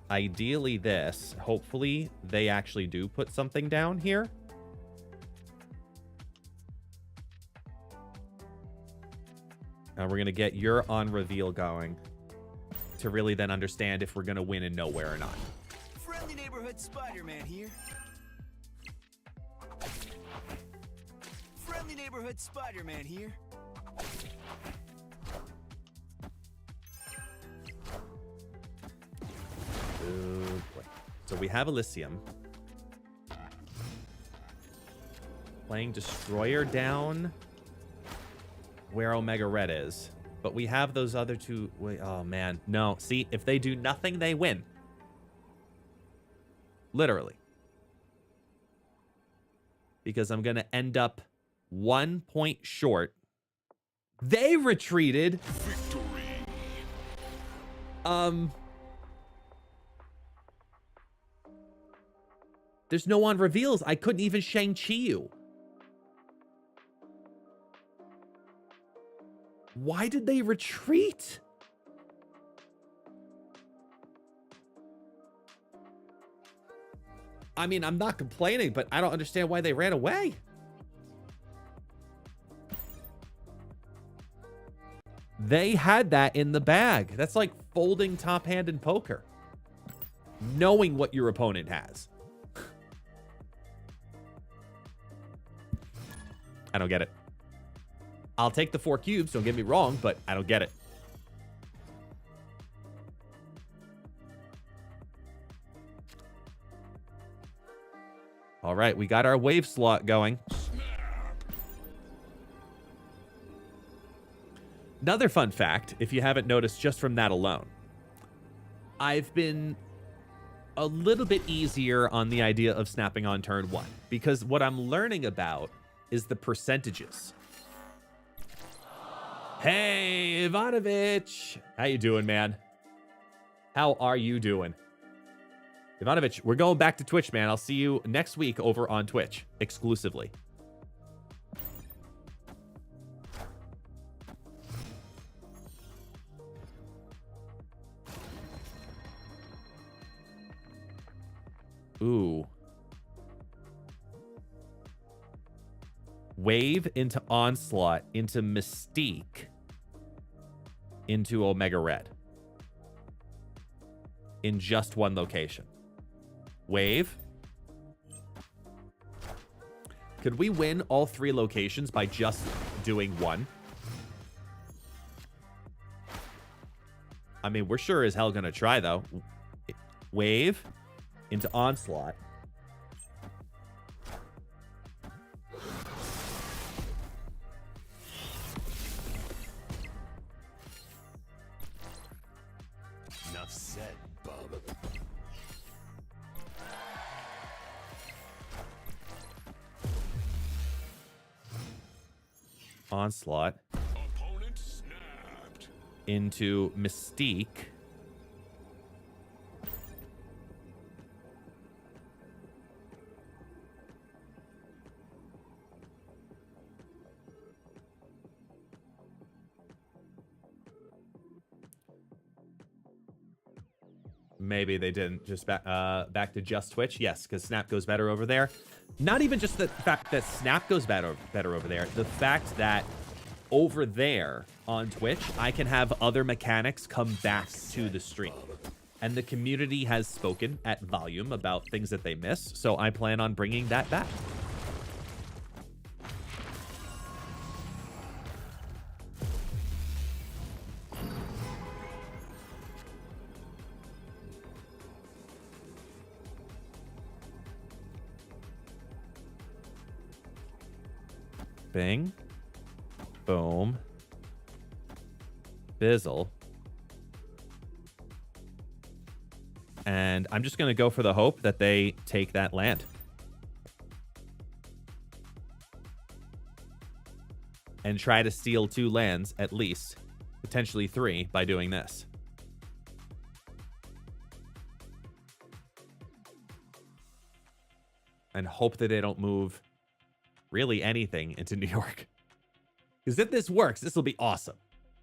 ideally, this. Hopefully, they actually do put something down here. And we're going to get your on reveal going to really then understand if we're going to win in Nowhere or not. Friendly neighborhood Spider-Man here. Friendly neighborhood Spider-Man here. Oh boy. So we have Elysium. Playing Destroyer down where Omega Red is. But we have those other 2. Wait, oh man. No. See, if they do nothing, they win. Literally. Because I'm going to end up 1 point short. They retreated. Victory. There's no on reveals. I couldn't even Shang-Chi you. Why did they retreat? I mean, I'm not complaining, but I don't understand why they ran away. They had that in the bag. That's like folding top hand in poker. Knowing what your opponent has. I don't get it. I'll take the 4 cubes, don't get me wrong, but I don't get it. All right, we got our wave slot going. Another fun fact, if you haven't noticed just from that alone, I've been a little bit easier on the idea of snapping on turn 1 because what I'm learning about is the percentages. Hey, Ivanovich. How you doing, man? How are you doing? Ivanovich, we're going back to Twitch, man. I'll see you next week over on Twitch, exclusively. Ooh. Wave into Onslaught, into Mystique, into Omega Red. In just one location. Wave. Could we win all 3 locations by just doing one? I mean, we're sure as hell gonna try, though. Wave into Onslaught. Enough said, bub. Onslaught. Opponent snapped. Into Mystique. Maybe they didn't. Just back to just Twitch. Yes, because Snap goes better over there. Not even just the fact that Snap goes better over there. The fact that over there on Twitch, I can have other mechanics come back to the stream. And the community has spoken at volume about things that they miss. So I plan on bringing that back. Bing. Boom. Bizzle. And I'm just going to go for the hope that they take that land. And try to steal 2 lands, at least. Potentially 3, by doing this. And hope that they don't move really anything into New York. Because if this works, this will be awesome.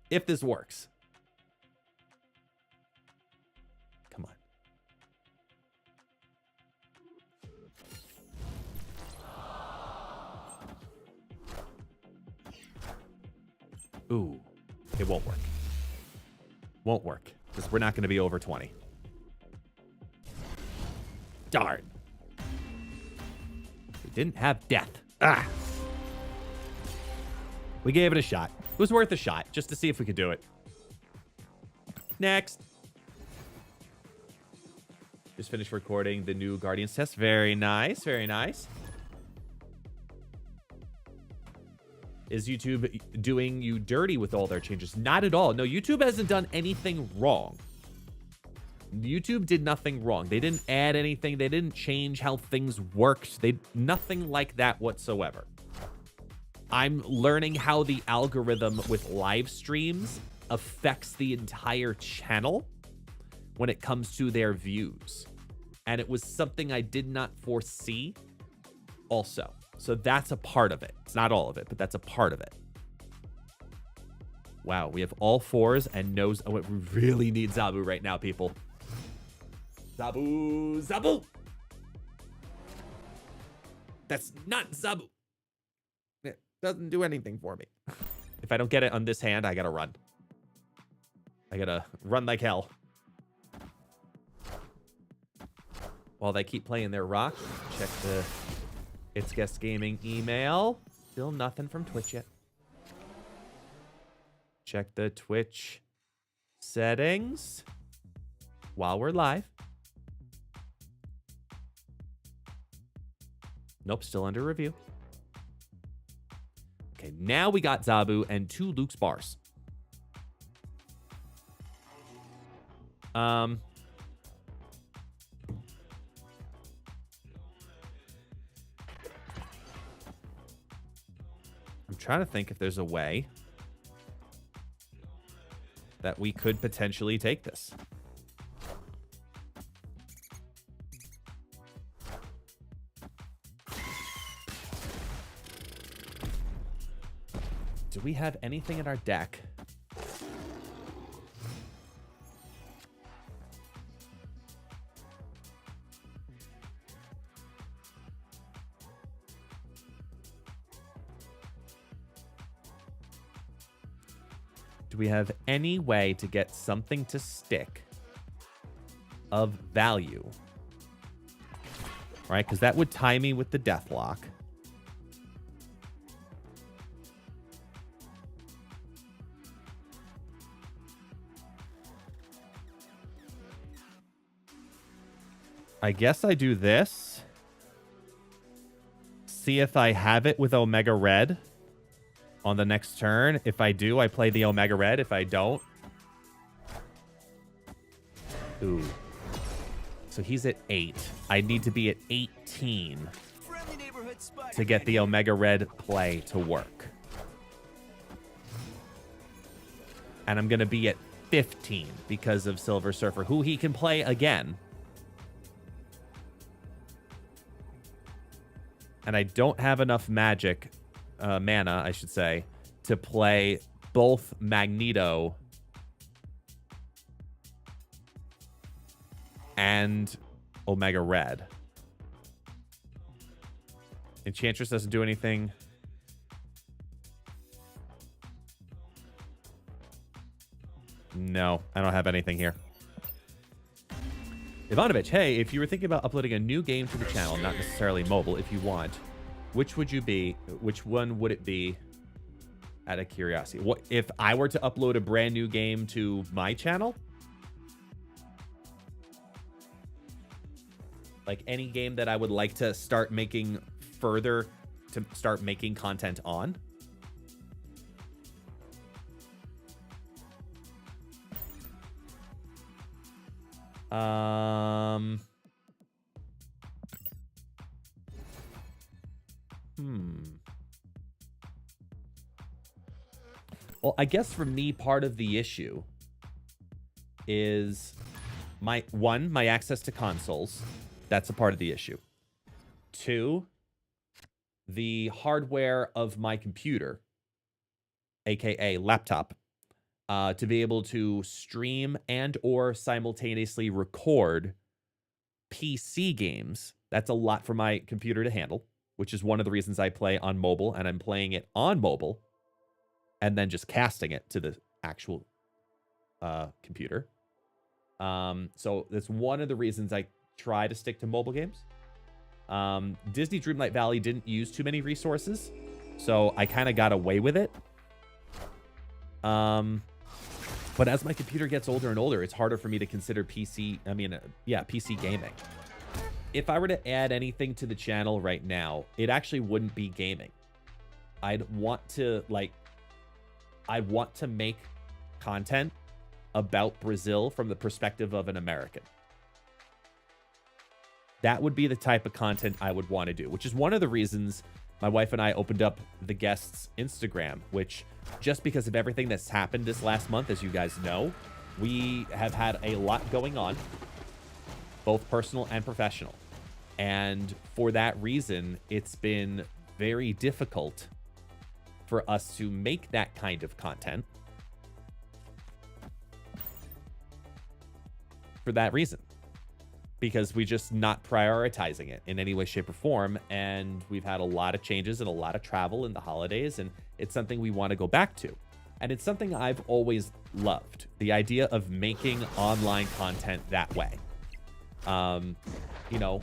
If this works. Come on. Ooh. It won't work. Won't work. Because we're not going to be over 20. Darn. We didn't have death. Ah. We gave it a shot. It was worth a shot, just to see if we could do it. Next. Just finished recording the new Guardians test. Very nice, very nice. Is YouTube doing you dirty with all their changes? Not at all. No, YouTube hasn't done anything wrong. YouTube did nothing wrong. They didn't add anything. They didn't change how things worked. Nothing like that whatsoever. I'm learning how the algorithm with live streams affects the entire channel when it comes to their views. And it was something I did not foresee also. So that's a part of it. It's not all of it, but that's a part of it. Wow, we have all 4s and no... Oh, we really need Zabu right now, people. Zabu! Zabu! That's not Zabu. It doesn't do anything for me. If I don't get it on this hand, I gotta run. I gotta run like hell. While they keep playing their rock, check the ItsGuestGaming email. Still nothing from Twitch yet. Check the Twitch settings while we're live. Nope, still under review. Okay, now we got Zabu and 2 Luke's bars. I'm trying to think if there's a way that we could potentially take this. Do we have anything in our deck? Do we have any way to get something to stick of value? Right, because that would tie me with the Deathlock. I guess I do this. See if I have it with Omega Red on the next turn. If I do, I play the Omega Red. If I don't... Ooh. So he's at 8. I need to be at 18 to get the Omega Red play to work. And I'm going to be at 15 because of Silver Surfer, who he can play again. And I don't have enough magic, mana, I should say, to play both Magneto and Omega Red. Enchantress doesn't do anything. No, I don't have anything here. Ivanovich, hey, if you were thinking about uploading a new game to the channel, not necessarily mobile, if you want, which would you be? Which one would it be? Out of curiosity. What if I were to upload a brand new game to my channel? Like any game that I would like to start making further, to start making content on? Well, I guess for me, part of the issue is my access to consoles. That's a part of the issue. 2, the hardware of my computer, aka laptop, to be able to stream and or simultaneously record PC games. That's a lot for my computer to handle, which is one of the reasons I play on mobile, and I'm playing it on mobile and then just casting it to the actual computer. So that's one of the reasons I try to stick to mobile games. Disney Dreamlight Valley didn't use too many resources, so I kind of got away with it. But as my computer gets older and older, it's harder for me to consider PC gaming. If I were to add anything to the channel right now, it actually wouldn't be gaming. I'd want to make content about Brazil from the perspective of an American. That would be the type of content I would want to do, which is one of the reasons my wife and I opened up the guest's Instagram, which, just because of everything that's happened this last month, as you guys know, we have had a lot going on, both personal and professional. And for that reason, it's been very difficult for us to make that kind of content. For that reason. Because we're just not prioritizing it in any way, shape, or form. And we've had a lot of changes and a lot of travel in the holidays. And it's something we want to go back to. And it's something I've always loved. The idea of making online content that way. You know,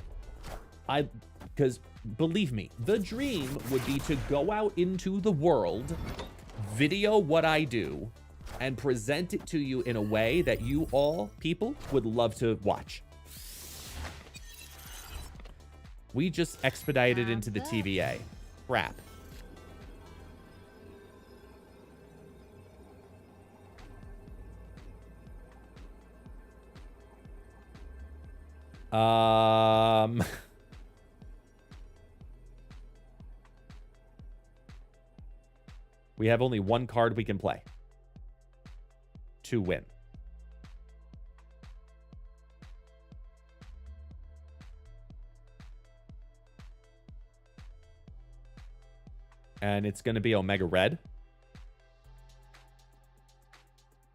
because believe me, the dream would be to go out into the world, video what I do, and present it to you in a way that you all people would love to watch. We just expedited into the TVA. Crap. We have only one card we can play to win. And it's going to be Omega Red.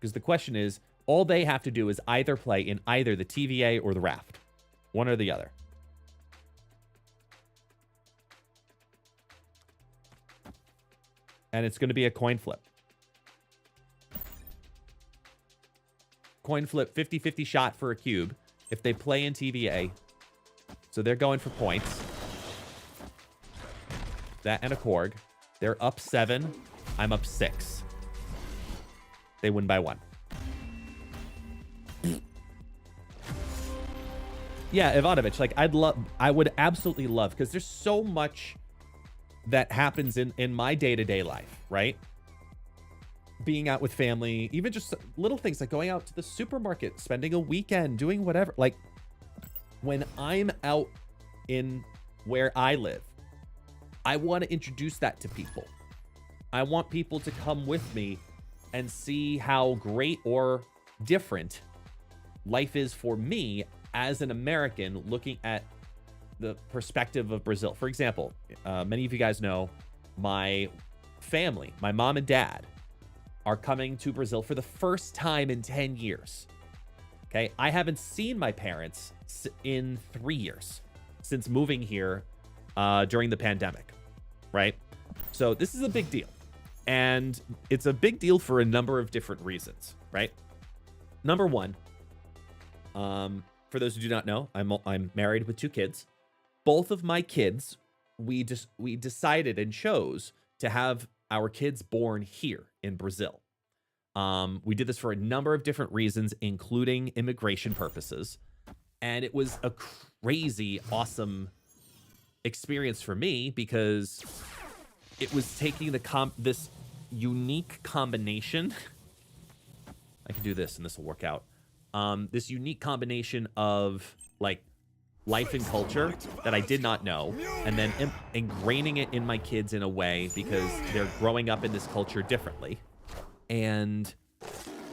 Because the question is, all they have to do is either play in either the TVA or the Raft. One or the other. And it's going to be a coin flip. Coin flip, 50-50 shot for a cube if they play in TVA. So they're going for points. That and a Korg. They're up 7. I'm up 6. They win by 1. Yeah, Ivanovich, like I would absolutely love, because there's so much that happens in my day-to-day life, right? Being out with family, even just little things like going out to the supermarket, spending a weekend, doing whatever. Like when I'm out in where I live, I want to introduce that to people. I want people to come with me and see how great or different life is for me as an American looking at the perspective of Brazil. For example, many of you guys know my family, my mom and dad, are coming to Brazil for the first time in 10 years. Okay, I haven't seen my parents in 3 years since moving here during the pandemic, right? So this is a big deal. And it's a big deal for a number of different reasons, right? Number one, for those who do not know, I'm married with 2 kids. Both of my kids, we decided and chose to have our kids born here in Brazil. We did this for a number of different reasons, including immigration purposes. And it was a crazy, awesome experience for me because it was taking this unique combination. I can do this and this will work out. This unique combination of like life and culture that I did not know, and then ingraining it in my kids in a way because they're growing up in this culture differently. And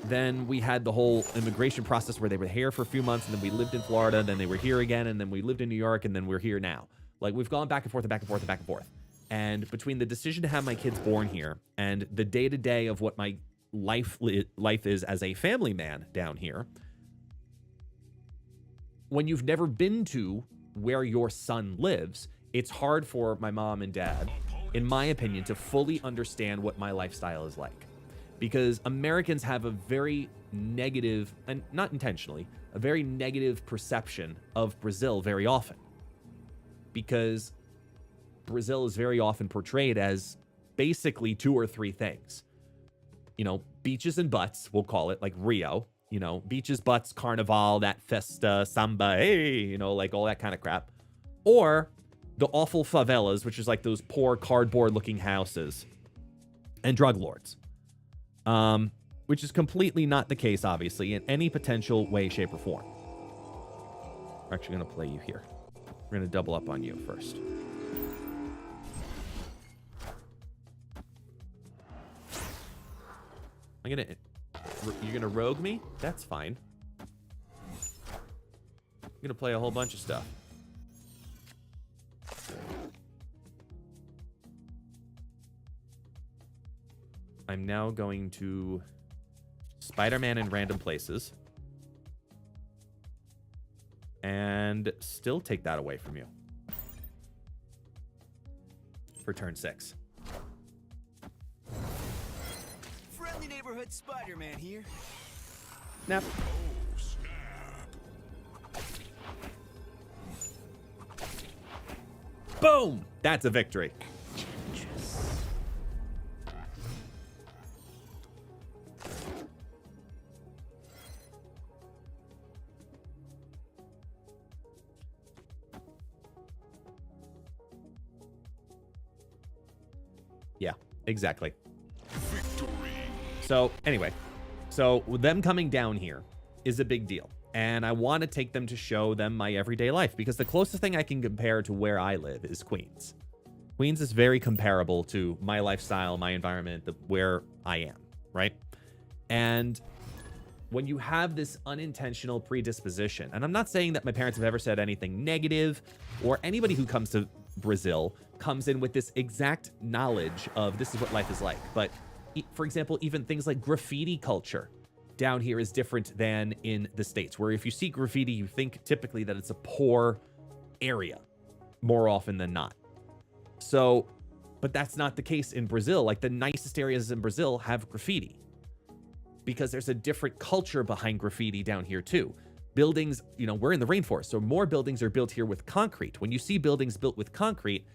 then we had the whole immigration process where they were here for a few months, and then we lived in Florida, and then they were here again, and then we lived in New York, and then we're here now. Like, we've gone back and forth and back and forth and back and forth. And between the decision to have my kids born here and the day-to-day of what my life is as a family man down here, when you've never been to where your son lives, it's hard for my mom and dad, in my opinion, to fully understand what my lifestyle is like. Because Americans have a very negative, and not intentionally, a very negative perception of Brazil very often. Because Brazil is very often portrayed as basically 2 or 3 things. You know, beaches and butts, we'll call it, like Rio. You know, beaches, butts, carnival, that festa, samba, hey, you know, like all that kind of crap. Or the awful favelas, which is like those poor cardboard-looking houses, and drug lords. Which is completely not the case, obviously, in any potential way, shape, or form. We're actually going to play you here. We're going to double up on you first. I'm going to You're gonna rogue me? That's fine. I'm gonna play a whole bunch of stuff. I'm now going to Spider-Man in random places. And still take that away from you. For turn 6. Friendly neighborhood Spider-Man here. Snap. Oh, snap. Boom! That's a victory. Yeah, exactly. Victory. So anyway, so them coming down here is a big deal. And I want to take them to show them my everyday life because the closest thing I can compare to where I live is Queens. Queens is very comparable to my lifestyle, my environment, where I am, right? And when you have this unintentional predisposition, and I'm not saying that my parents have ever said anything negative, or anybody who comes to Brazil comes in with this exact knowledge of this is what life is like. But for example, even things like graffiti culture down here is different than in the States, where if you see graffiti, you think typically that it's a poor area more often than not. So, but that's not the case in Brazil. Like the nicest areas in Brazil have graffiti because there's a different culture behind graffiti down here too. Buildings, you know, we're in the rainforest, so more buildings are built here with concrete. When you see buildings built with concrete,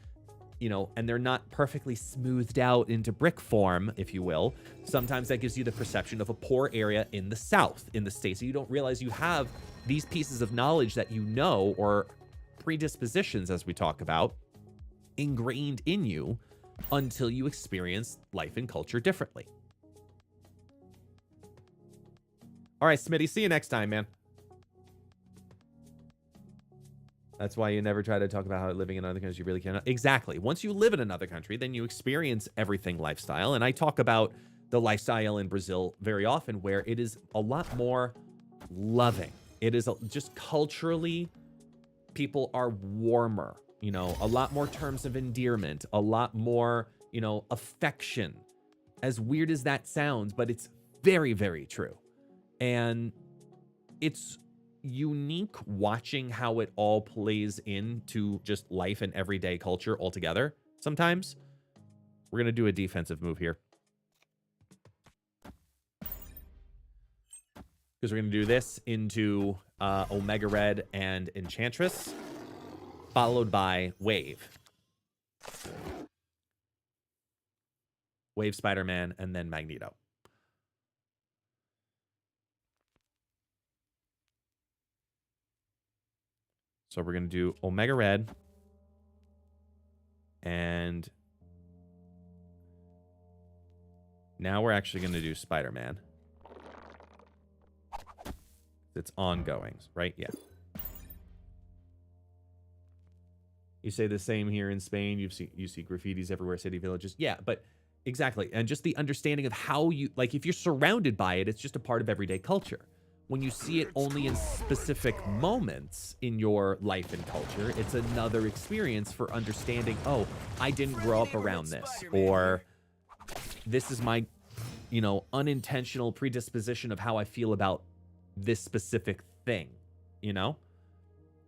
you know, and they're not perfectly smoothed out into brick form, if you will, sometimes that gives you the perception of a poor area in the South, in the States. So you don't realize you have these pieces of knowledge that you know, or predispositions, as we talk about, ingrained in you until you experience life and culture differently. All right, Smitty, see you next time, man. That's why you never try to talk about how living in another country you really cannot. Exactly. Once you live in another country, then you experience everything lifestyle. And I talk about the lifestyle in Brazil very often, where it is a lot more loving. It is just culturally, people are warmer, you know, a lot more terms of endearment, a lot more, you know, affection. As weird as that sounds, but it's very, very true. And it's unique watching how it all plays into just life and everyday culture altogether. Sometimes we're going to do a defensive move here. Because we're going to do this into Omega Red and Enchantress, followed by Wave. Wave Spider-Man, and then Magneto. So we're going to do Omega Red and now we're actually going to do Spider-Man. It's ongoing, right? Yeah. You say the same here in Spain. You see graffitis everywhere, city villages. Yeah, but exactly. And just the understanding of how you, like, if you're surrounded by it, it's just a part of everyday culture. When you see it only in specific moments in your life and culture, it's another experience for understanding, oh, I didn't grow up around this, or this is my, you know, unintentional predisposition of how I feel about this specific thing, you know?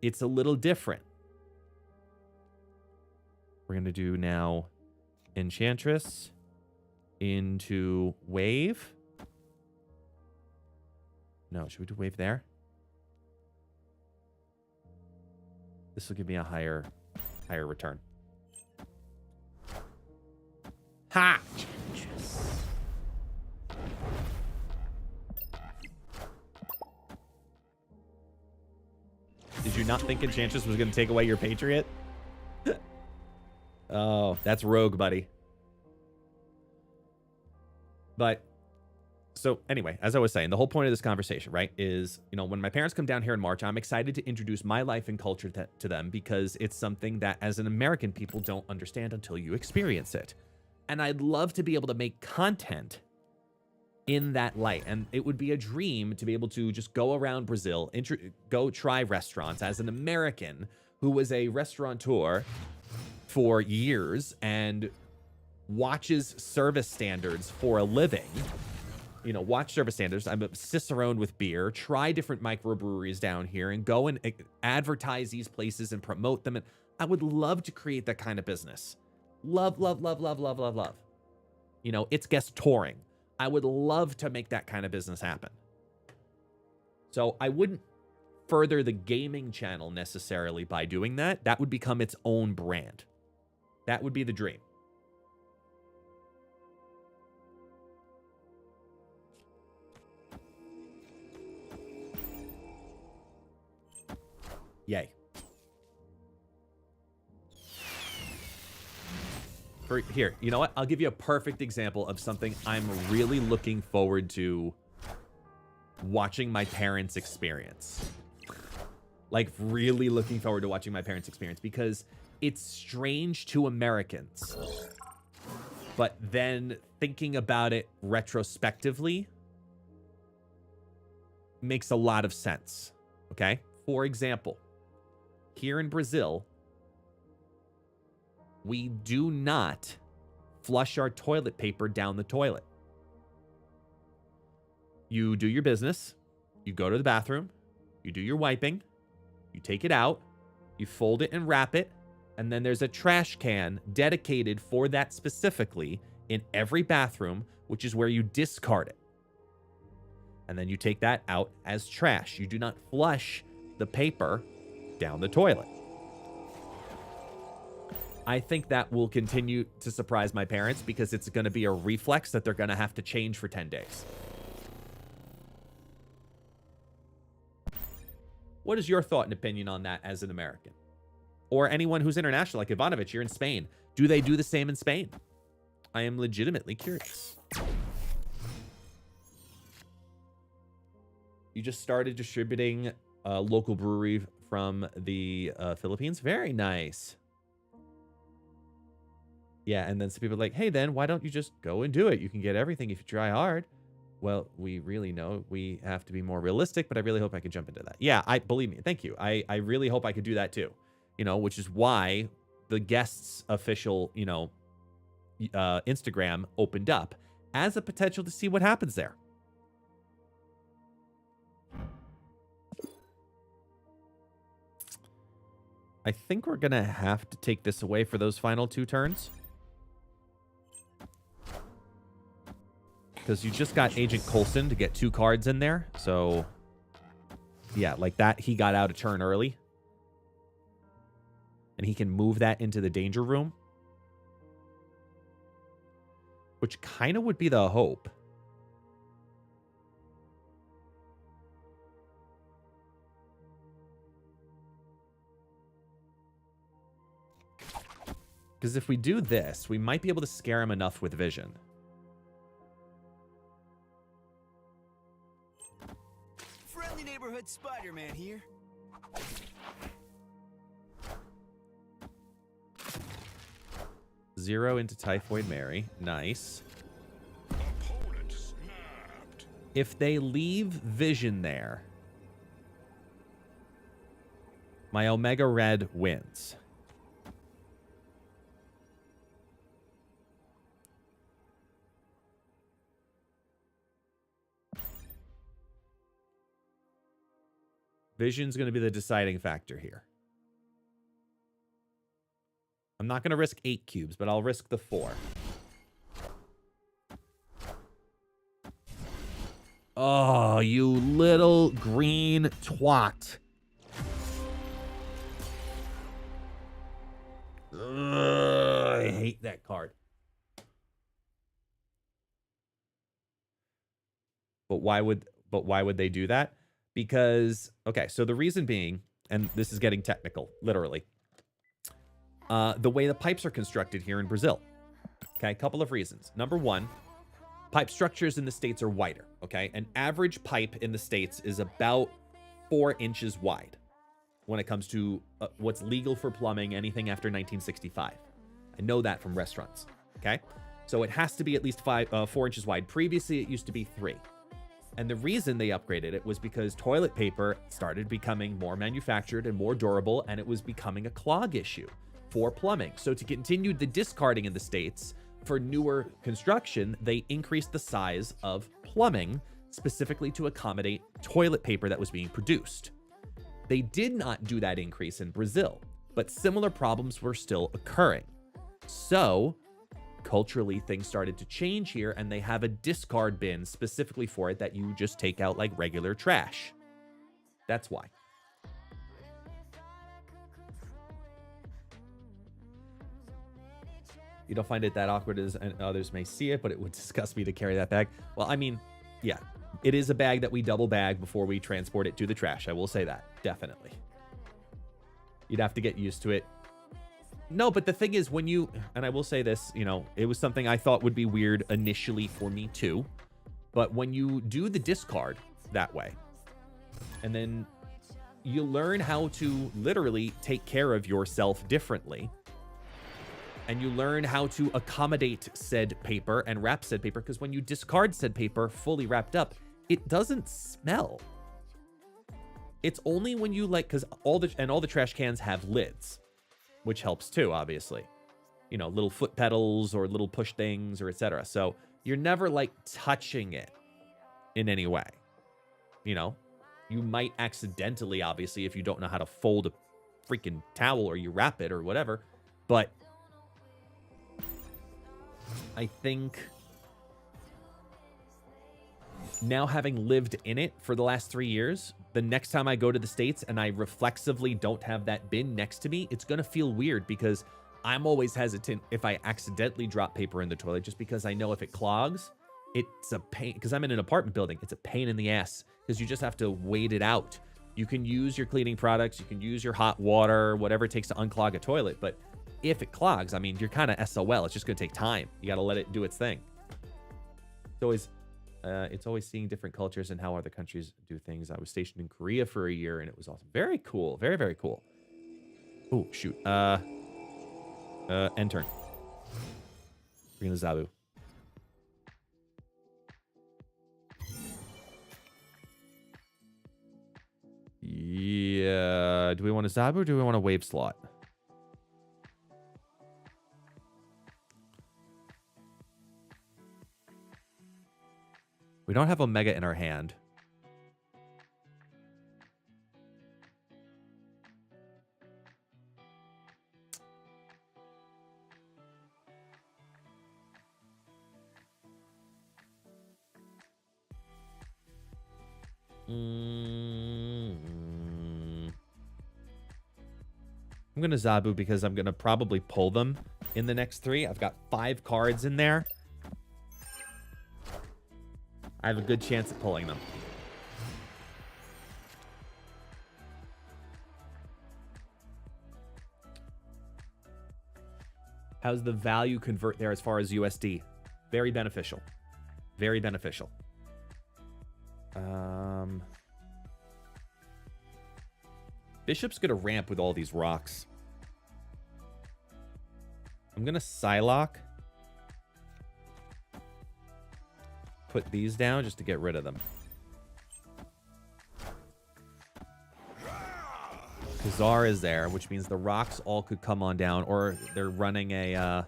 It's a little different. We're going to do now Enchantress into Wave. No, should we do Wave there? This will give me a higher return. Ha! Did you not think Enchantress was going to take away your Patriot? Oh, that's rogue, buddy. But so anyway, as I was saying, the whole point of this conversation, right, is, you know, when my parents come down here in March, I'm excited to introduce my life and culture to them because it's something that as an American, people don't understand until you experience it. And I'd love to be able to make content in that light. And it would be a dream to be able to just go around Brazil, go try restaurants as an American who was a restaurateur for years and watches service standards for a living. You know, watch service standards. I'm a cicerone with beer, try different microbreweries down here and go and advertise these places and promote them. And I would love to create that kind of business. Love, love, love, love, love, love, love. You know, it's guest touring. I would love to make that kind of business happen. So I wouldn't further the gaming channel necessarily by doing that. That would become its own brand. That would be the dream. Yay. Here, you know what? I'll give you a perfect example of something I'm really looking forward to watching my parents experience. Like, really looking forward to watching my parents experience, because it's strange to Americans. But then thinking about it retrospectively makes a lot of sense. Okay? For example, here in Brazil, we do not flush our toilet paper down the toilet. You do your business, you go to the bathroom, you do your wiping, you take it out, you fold it and wrap it, and then there's a trash can dedicated for that specifically in every bathroom, which is where you discard it. And then you take that out as trash. You do not flush the paper down the toilet. I think that will continue to surprise my parents because it's going to be a reflex that they're going to have to change for 10 days. What is your thought and opinion on that as an American? Or anyone who's international, like Ivanovic, you're in Spain. Do they do the same in Spain? I am legitimately curious. You just started distributing a local brewery from the Philippines? Very nice. Yeah, and then some people are like, hey, then why don't you just go and do it? You can get everything if you try hard. Well, we really know we have to be more realistic, but I really hope I can jump into that. Yeah, believe me. Thank you. I really hope I could do that too. You know, which is why the guest's official, you know, Instagram opened up as a potential to see what happens there. I think we're going to have to take this away for those final 2 turns. Because you just got Agent Coulson to get 2 cards in there. So, yeah, like that. He got out a turn early. And he can move that into the danger room. Which kind of would be the hope. Because if we do this, we might be able to scare him enough with vision. Friendly neighborhood Spider-Man here. Zero into Typhoid Mary. Nice. Opponent snapped. If they leave vision there, my Omega Red wins. Vision's going to be the deciding factor here. I'm not going to risk 8 cubes, but I'll risk the 4. Oh, you little green twat. Ugh, I hate that card. But why would they do that? Because, okay, so the reason being, and this is getting technical, literally, the way the pipes are constructed here in Brazil. Okay, a couple of reasons. Number one, pipe structures in the States are wider, okay? An average pipe in the States is about 4 inches wide when it comes to what's legal for plumbing, anything after 1965. I know that from restaurants, okay? So it has to be at least 4 inches wide. Previously, it used to be 3. And the reason they upgraded it was because toilet paper started becoming more manufactured and more durable, and it was becoming a clog issue for plumbing. So to continue the discarding in the States for newer construction, they increased the size of plumbing specifically to accommodate toilet paper that was being produced. They did not do that increase in Brazil, but similar problems were still occurring. So culturally, things started to change here, and they have a discard bin specifically for it that you just take out like regular trash. That's why. You don't find it that awkward as others may see it, but it would disgust me to carry that bag. Well, I mean, yeah, it is a bag that we double bag before we transport it to the trash. I will say that, definitely. You'd have to get used to it. No, but the thing is, when you, and I will say this, you know, it was something I thought would be weird initially for me too, but when you do the discard that way, and then you learn how to literally take care of yourself differently, and you learn how to accommodate said paper and wrap said paper, because when you discard said paper fully wrapped up, it doesn't smell. It's only when you like, because all the trash cans have lids, which helps too, obviously. You know, little foot pedals or little push things or etc. So you're never like touching it in any way. You know, you might accidentally, obviously, if you don't know how to fold a freaking towel or you wrap it or whatever. But I think now, having lived in it for the last 3 years, the next time I go to the States and I reflexively don't have that bin next to me, it's going to feel weird because I'm always hesitant if I accidentally drop paper in the toilet, just because I know if it clogs, it's a pain. Because I'm in an apartment building, it's a pain in the ass because you just have to wait it out. You can use your cleaning products, you can use your hot water, whatever it takes to unclog a toilet. But if it clogs, I mean, you're kind of SOL. It's just going to take time. You got to let it do its thing. It's always seeing different cultures and how other countries do things. I was stationed in Korea for a year, and it was awesome. Very cool. Very, very cool. Oh, shoot. End turn. Bring in the Zabu. Yeah. Do we want a Zabu or do we want a wave slot? We don't have Omega in our hand. I'm going to Zabu because I'm going to probably pull them in the next 3. I've got 5 cards in there. I have a good chance at pulling them. How's the value convert there as far as USD? Very beneficial. Very beneficial. Bishop's going to ramp with all these rocks. I'm going to Psylocke. Put these down just to get rid of them. Kazar is there, which means the rocks all could come on down, or they're running a,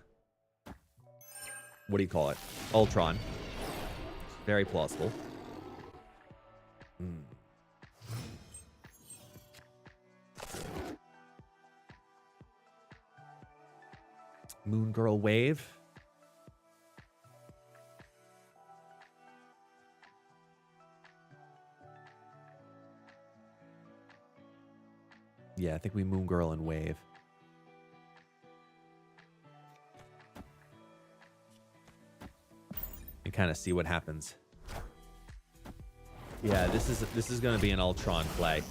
what do you call it? Ultron. Very plausible. Moon Girl Wave. Yeah, I think we Moon Girl and Wave. And kind of see what happens. Yeah, this is going to be an Ultron play.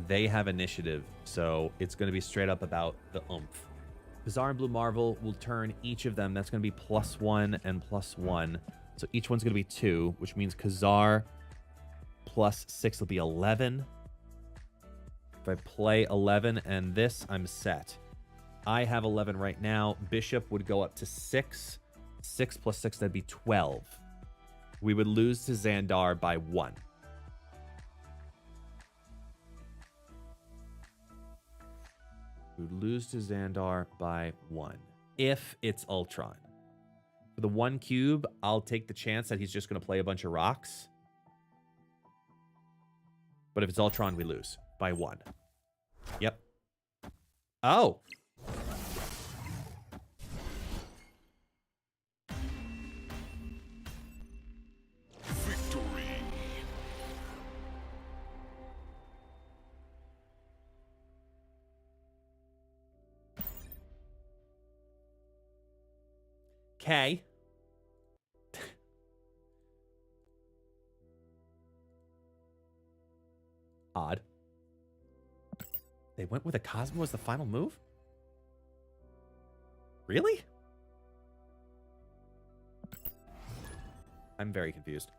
They have initiative, so it's going to be straight up about the oomph. Bizarre and Blue Marvel will turn each of them. That's going to be +1 and +1. So each one's going to be 2, which means Khazar plus 6 will be 11. If I play 11 and this, I'm set. I have 11 right now. Bishop would go up to 6. 6 plus 6, that'd be 12. We would lose to Xandar by 1. We would lose to Xandar by 1. If it's Ultron. For the 1 cube, I'll take the chance that he's just going to play a bunch of rocks. But if it's Ultron, we lose by 1. Yep. Oh. Victory. Okay. Odd. They went with a Cosmo as the final move? Really? I'm very confused.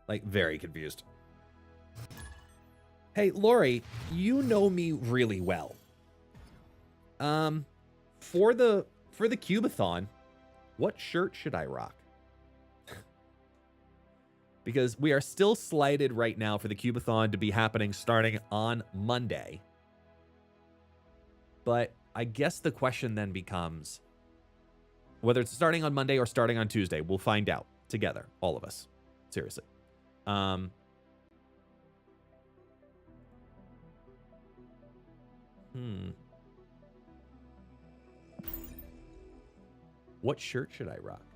Like, very confused. Hey, Lori, you know me really well. For the Cubathon, what shirt should I rock? Because we are still slated right now for the Cubathon to be happening starting on Monday. But I guess the question then becomes whether it's starting on Monday or starting on Tuesday. We'll find out together, all of us. Seriously. What shirt should I rock?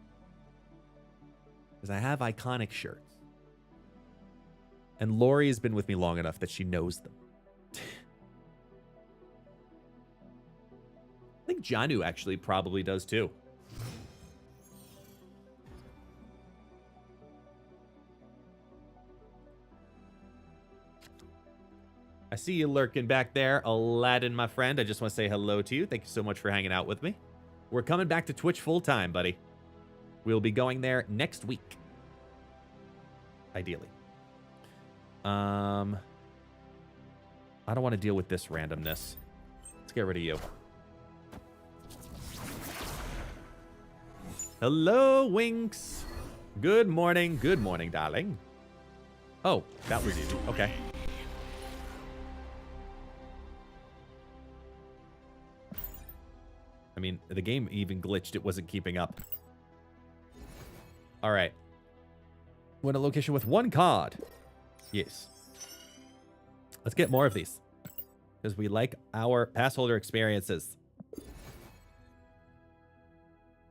Because I have iconic shirts. And Lori has been with me long enough that she knows them. I think Janu actually probably does too. I see you lurking back there, Aladdin, my friend. I just want to say hello to you. Thank you so much for hanging out with me. We're coming back to Twitch full time, buddy. We'll be going there next week. Ideally. I don't want to deal with this randomness. Let's get rid of you. Hello, Winks. Good morning. Good morning, darling. Oh, that was easy. Okay. I mean, the game even glitched. It wasn't keeping up. All right. Win a location with 1 card. Yes. Let's get more of these. Because we like our pass holder experiences.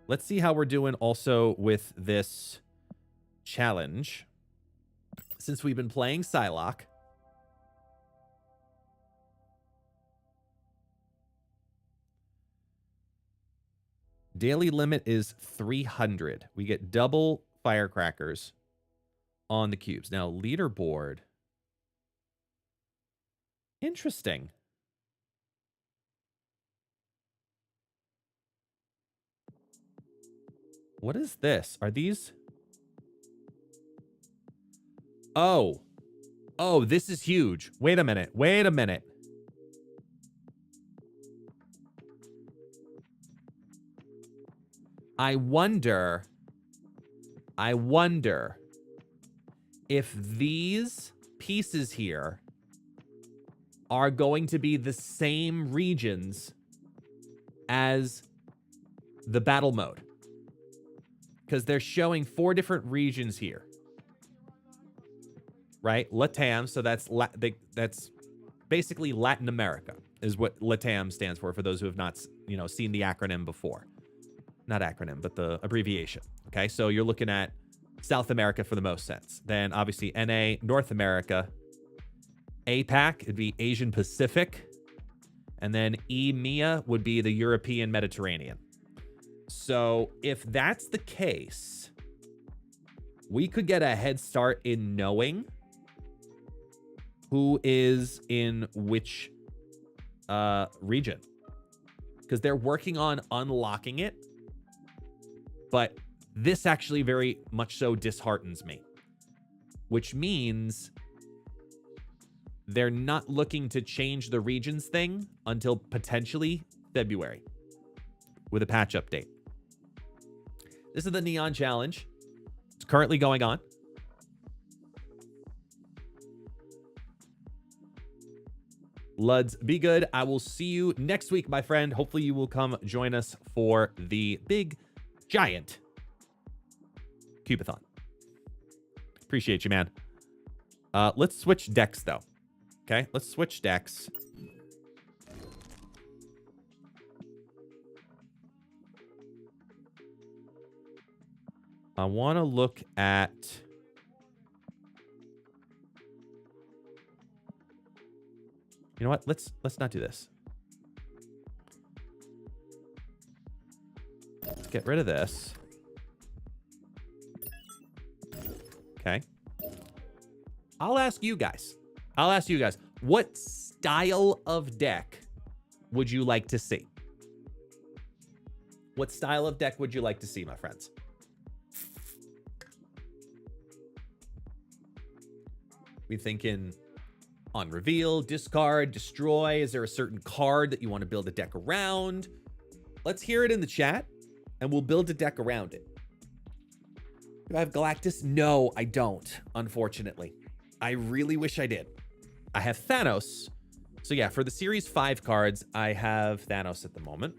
Let's see how we're doing also with this challenge. Since we've been playing Psylocke. Daily limit is 300. We get double firecrackers on the cubes. Now, leaderboard. Interesting. What is this? Are these? Oh. Oh, this is huge. Wait a minute. Wait a minute. I wonder if these pieces here are going to be the same regions as the battle mode. Because they're showing 4 different regions here. Right? LATAM, so that's basically Latin America is what LATAM stands for those who have not, seen the acronym before. Not acronym, but the abbreviation. Okay, so you're looking at South America for the most sense. Then obviously NA, North America. APAC, it'd be Asian Pacific. And then EMEA would be the European Mediterranean. So if that's the case, we could get a head start in knowing who is in which region. Because they're working on unlocking it. But This actually very much so disheartens me, which means they're not looking to change the regions thing until potentially February with a patch update. This is the Neon Challenge. It's currently going on. Luds, be good. I will see you next week, my friend. Hopefully you will come join us for the big, giant Cubathon. Appreciate you, man. Let's switch decks, though. Okay, let's switch decks. I want to look at... You know what? Let's not do this. Let's get rid of this. Okay. I'll ask you guys. What style of deck would you like to see? What style of deck would you like to see, my friends? We thinking on reveal, discard, destroy. Is there a certain card that you want to build a deck around? Let's hear it in the chat, and we'll build a deck around it. Do I have Galactus? No, I don't, unfortunately. I really wish I did. I have Thanos. So yeah, for the Series 5 cards, I have Thanos at the moment.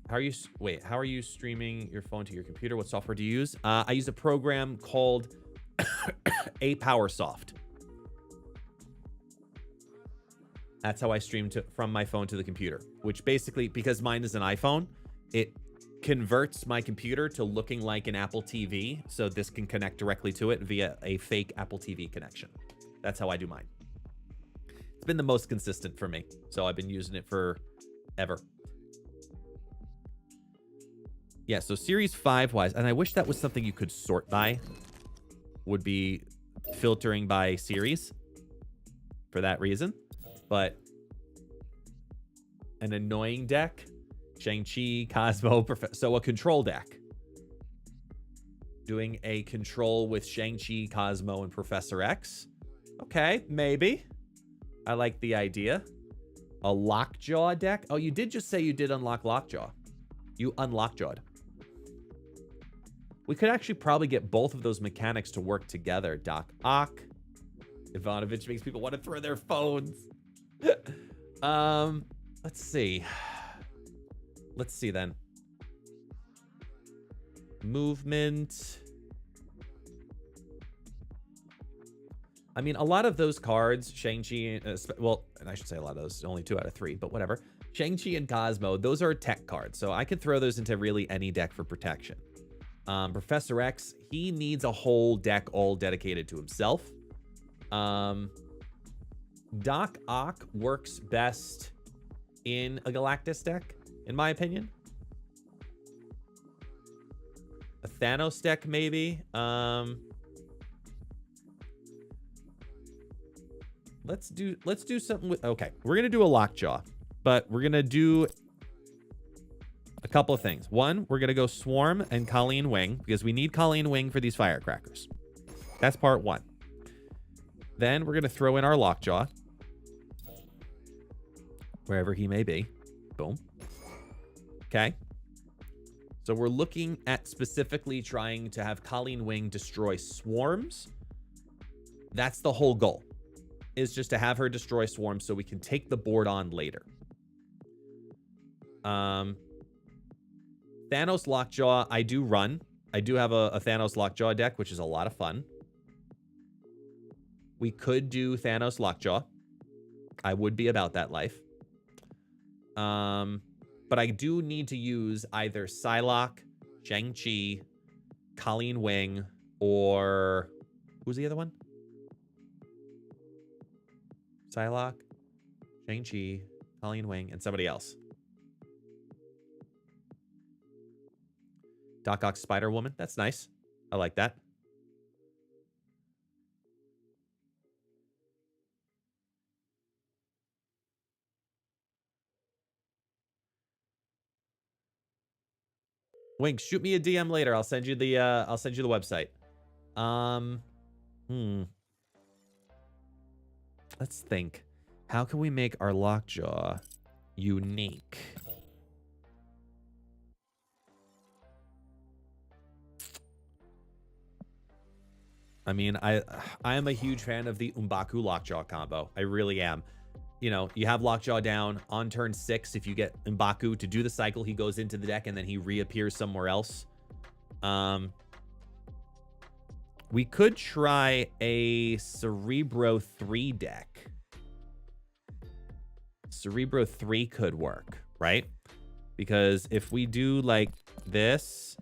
How are you streaming your phone to your computer? What software do you use? I use a program called A PowerSoft. That's how I stream from my phone to the computer, which basically, because mine is an iPhone, it converts my computer to looking like an Apple TV, so this can connect directly to it via a fake Apple TV connection. That's how I do mine. It's been the most consistent for me, so I've been using it for ever. Yeah, so Series 5 wise, and I wish that was something you could sort by, would be filtering by series for that reason. But an annoying deck, Shang-Chi, Cosmo, so a control deck. Doing a control with Shang-Chi, Cosmo, and Professor X. Okay, maybe. I like the idea. A Lockjaw deck. Oh, you did just say you did unlock Lockjaw. You unlockjawed. We could actually probably get both of those mechanics to work together. Doc Ock. Ivanovich makes people want to throw their phones. Let's see. Let's see then. Movement. I mean, a lot of those cards, Shang-Chi, well, and I should say a lot of those, only 2 out of 3, but whatever. Shang-Chi and Cosmo, those are tech cards, so I could throw those into really any deck for protection. Professor X, he needs a whole deck all dedicated to himself. Doc Ock works best in a Galactus deck, in my opinion. A Thanos deck, maybe. Let's do something with... Okay, we're gonna do a Lockjaw, but we're gonna do a couple of things. One, we're gonna go Swarm and Colleen Wing, because we need Colleen Wing for these firecrackers. That's part 1. Then we're gonna throw in our Lockjaw, wherever he may be. Boom. Okay. So we're looking at specifically trying to have Colleen Wing destroy swarms. That's the whole goal, is just to have her destroy swarms so we can take the board on later. Thanos Lockjaw, I do run. I do have a Thanos Lockjaw deck, which is a lot of fun. We could do Thanos Lockjaw. I would be about that life. But I do need to use either Psylocke, Shang-Chi, Colleen Wing, or... Who's the other one? Psylocke, Shang-Chi, Colleen Wing, and somebody else. Doc Ock Spider-Woman. That's nice. I like that. Wink, shoot me a DM later. I'll send you the website. Let's think. How can we make our lockjaw unique? I mean, I am a huge fan of the Umbaku Lockjaw combo. I really am. You know, you have Lockjaw down on turn 6. If you get Umbaku to do the cycle, he goes into the deck and then he reappears somewhere else. We could try a Cerebro 3 deck. Cerebro 3 could work, right? Because if we do like this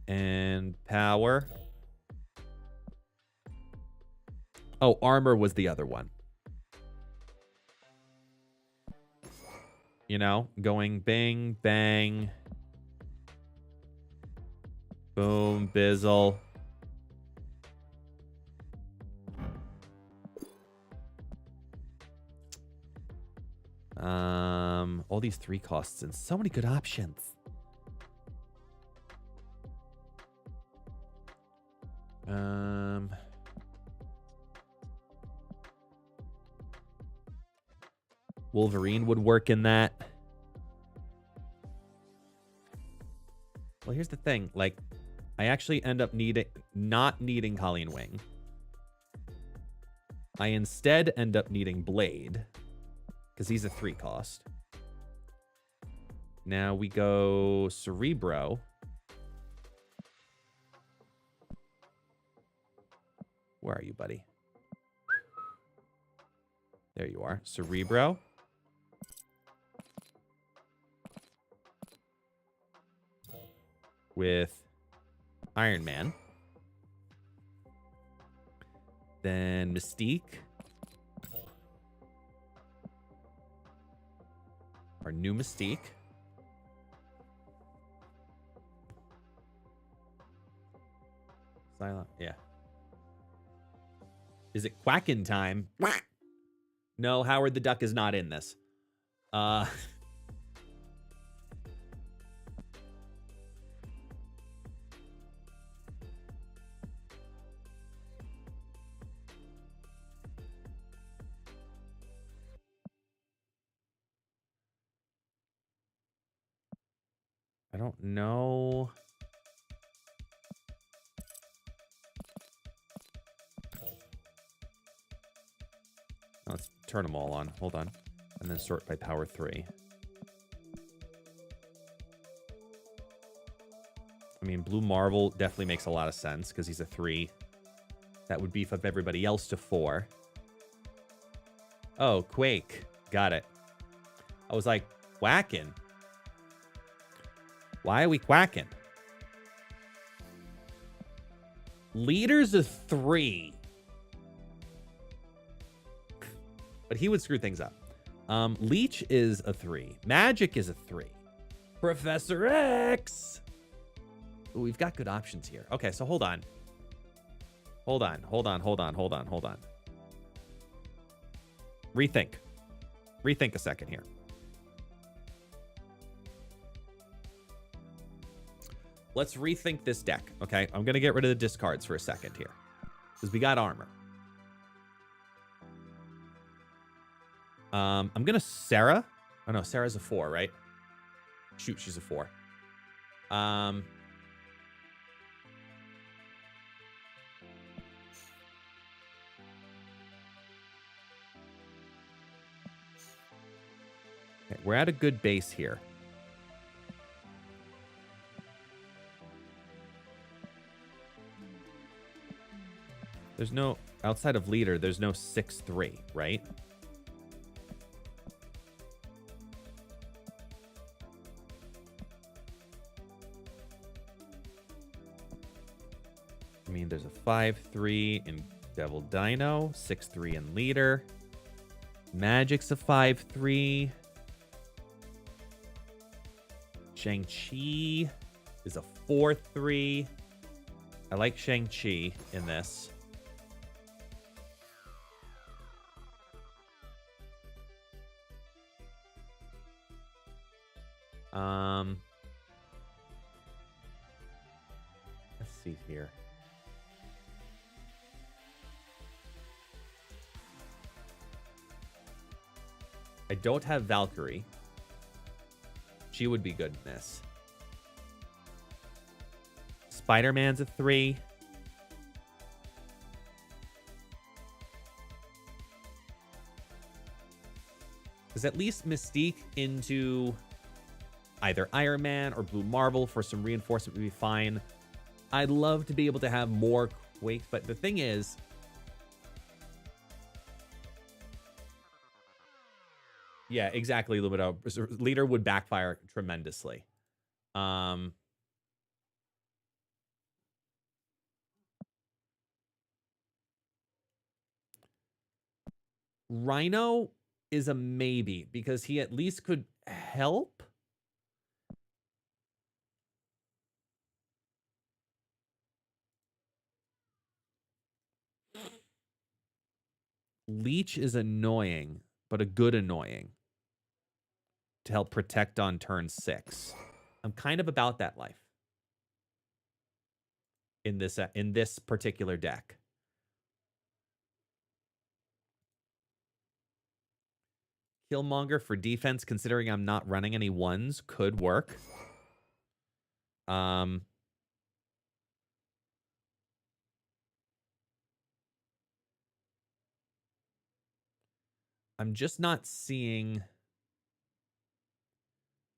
and power... Oh, armor was the other one. You know, going bing, bang. Boom, bizzle. All these 3 costs and so many good options. Wolverine would work in that. Well, here's the thing. Like, I actually end up not needing Colleen Wing. I instead end up needing Blade, because he's a 3 cost. Now we go Cerebro. Where are you, buddy? There you are. Cerebro. With Iron Man. Then Mystique. Our new Mystique. Silent. Yeah. Is it quacking time? No, Howard the Duck is not in this. I don't know. Let's turn them all on. Hold on. And then sort by power 3. I mean, Blue Marvel definitely makes a lot of sense because he's a 3. That would beef up everybody else to 4. Oh, Quake. Got it. I was like, whacking. Why are we quacking? Leader's a 3. But he would screw things up. Leech is a 3. Magic is a 3. Professor X. Ooh, we've got good options here. Okay, so hold on. Hold on. Rethink. Rethink a second here. Let's rethink this deck, okay? I'm going to get rid of the discards for a second here. Because we got armor. I'm going to Sarah. Oh, no, Sarah's a 4, right? Shoot, she's a 4. Okay, we're at a good base here. There's no, outside of leader, there's no 6-3, right? I mean, there's a 5-3 in Devil Dino, 6-3 in leader. Magic's a 5-3. Shang-Chi is a 4-3. I like Shang-Chi in this. see here. I don't have Valkyrie. She would be good in this. Spider-Man's a 3. Because at least Mystique into either Iron Man or Blue Marvel for some reinforcement would be fine. I'd love to be able to have more Quake, but the thing is, yeah, exactly. Leader would backfire tremendously. Rhino is a maybe because he at least could help. Leech is annoying, but a good annoying to help protect on turn 6. I'm kind of about that life in this particular deck. Killmonger for defense, considering I'm not running any ones, could work. I'm just not seeing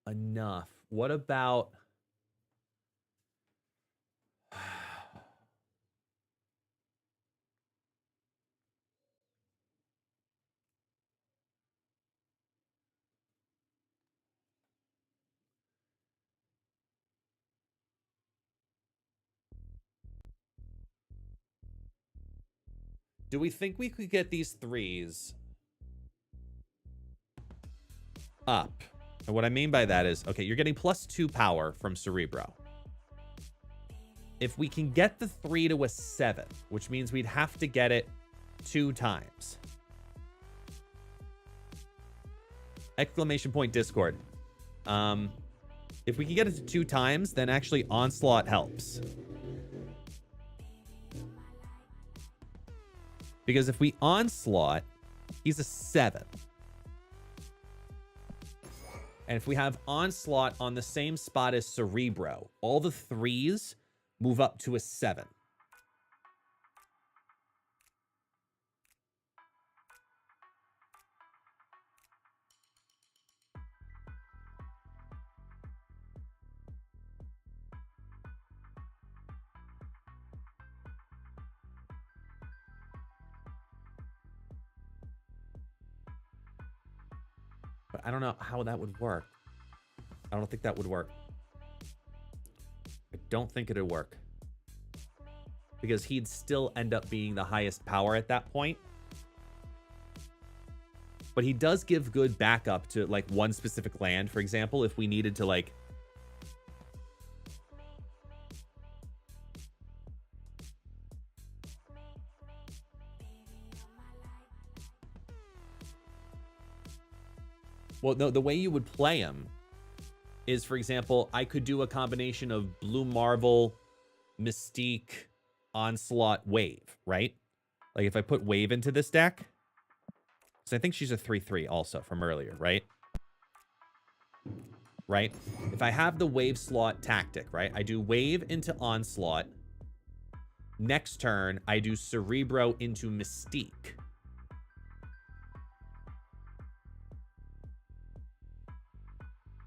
enough. What about... Do we think we could get these 3s up? And what I mean by that is, okay, you're getting +2 power from Cerebro. If we can get the 3 to a 7, which means we'd have to get it 2 times. Exclamation point Discord. If we can get it to 2 times, then actually Onslaught helps. Because if we Onslaught, he's a 7. And if we have Onslaught on the same spot as Cerebro, all the 3s move up to a 7. But I don't know how that would work. I don't think that would work. I don't think it'd work. Because he'd still end up being the highest power at that point. But he does give good backup to, like, one specific land, for example, if we needed to, like... Well, no, the way you would play him is, for example, I could do a combination of Blue Marvel, Mystique, Onslaught, Wave, right? Like, if I put Wave into this deck... So I think she's a 3/3 also from earlier, right? Right? If I have the Wave slot tactic, right? I do Wave into Onslaught. Next turn, I do Cerebro into Mystique.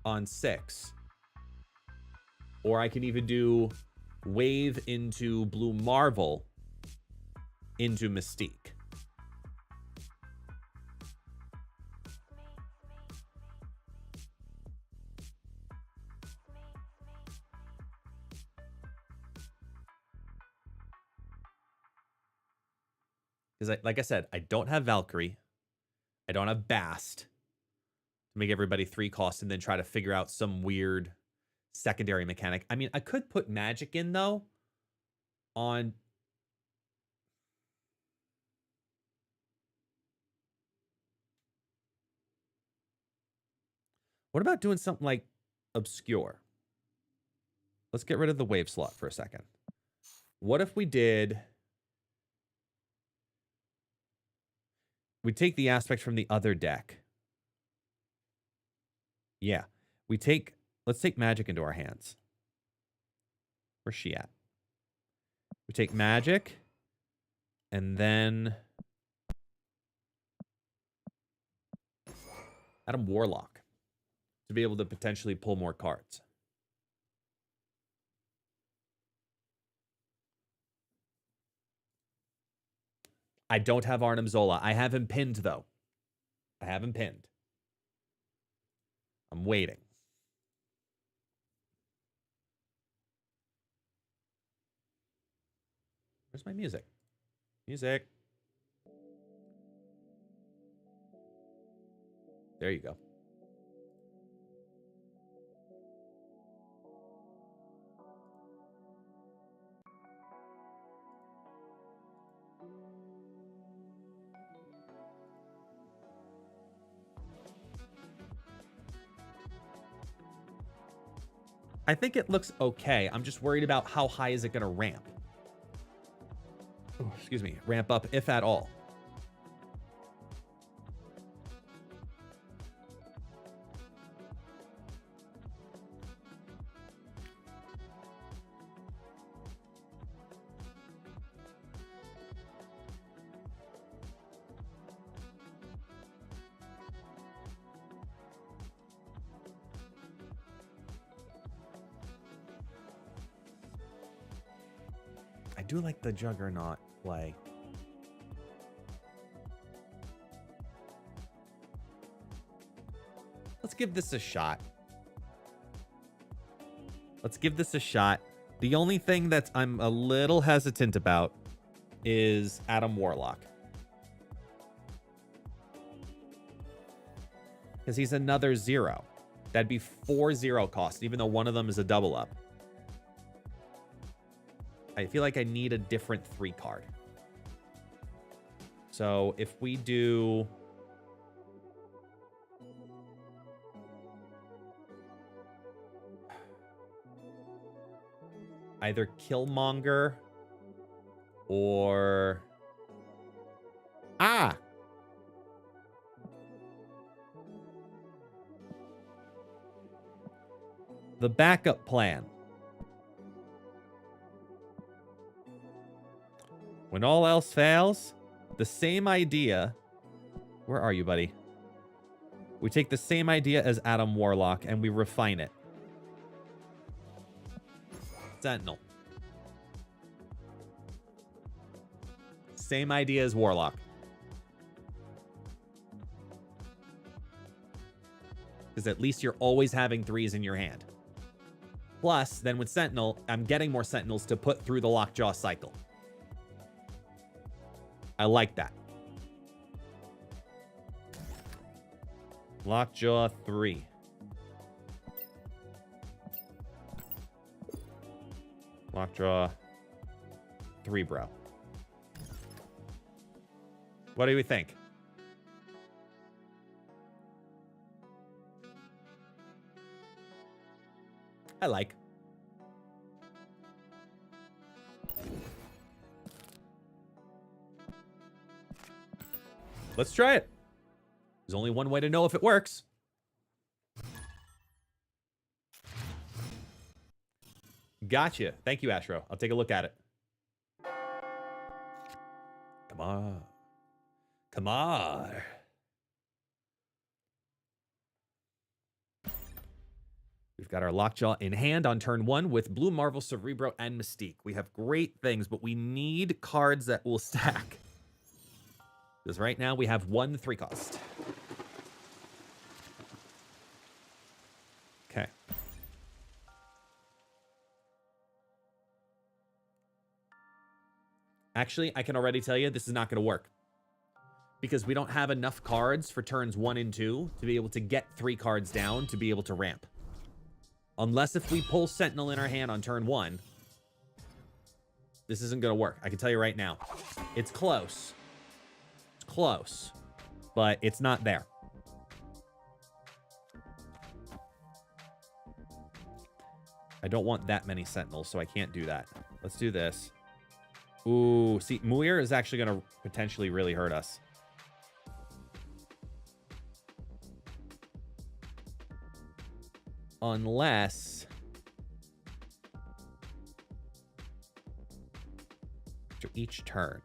On 6. Or I can even do Wave into Blue Marvel into Mystique. Because, like I said, I don't have Valkyrie. I don't have Bast to make everybody 3 cost and then try to figure out some weird secondary mechanic. I mean, I could put magic in, though, on... What about doing something like Obscure? Let's get rid of the Wave slot for a second. What if we did... We take the aspect from the other deck. Yeah. Let's take Magic into our hands. Where's she at? We take Magic. And then... Adam Warlock. To be able to potentially pull more cards. I don't have Arnim Zola. I have him pinned, though. I have him pinned. I'm waiting. Where's my music? Music. There you go. I think it looks okay. I'm just worried about how high is it going to ramp. Oh, excuse me. Ramp up, if at all. I do like the Juggernaut play. Let's give this a shot. Let's give this a shot. The only thing that I'm a little hesitant about is Adam Warlock. Because he's another 0. That'd be 4-0 cost, even though one of them is a double up. I feel like I need a different 3 card. So if we do... either Killmonger or... Ah! The backup plan. When all else fails, the same idea... Where are you, buddy? We take the same idea as Adam Warlock and we refine it. Sentinel. Same idea as Warlock. Because at least you're always having 3s in your hand. Plus, then with Sentinel, I'm getting more Sentinels to put through the Lockjaw cycle. I like that. Lockjaw 3. Lockjaw 3, bro. What do we think? I like. Let's try it. There's only one way to know if it works. Gotcha. Thank you, Astro. I'll take a look at it. Come on. Come on. We've got our Lockjaw in hand on turn 1 with Blue Marvel, Cerebro, and Mystique. We have great things, but we need cards that will stack. Because right now we have 1 3 cost. Okay. Actually, I can already tell you this is not going to work. Because we don't have enough cards for turns 1 and 2 to be able to get 3 cards down to be able to ramp. Unless if we pull Sentinel in our hand on turn 1, this isn't going to work. I can tell you right now. It's close. It's close. But it's not there. I don't want that many Sentinels, so I can't do that. Let's do this. Ooh, see, Muir is actually going to potentially really hurt us. Unless... after each turn.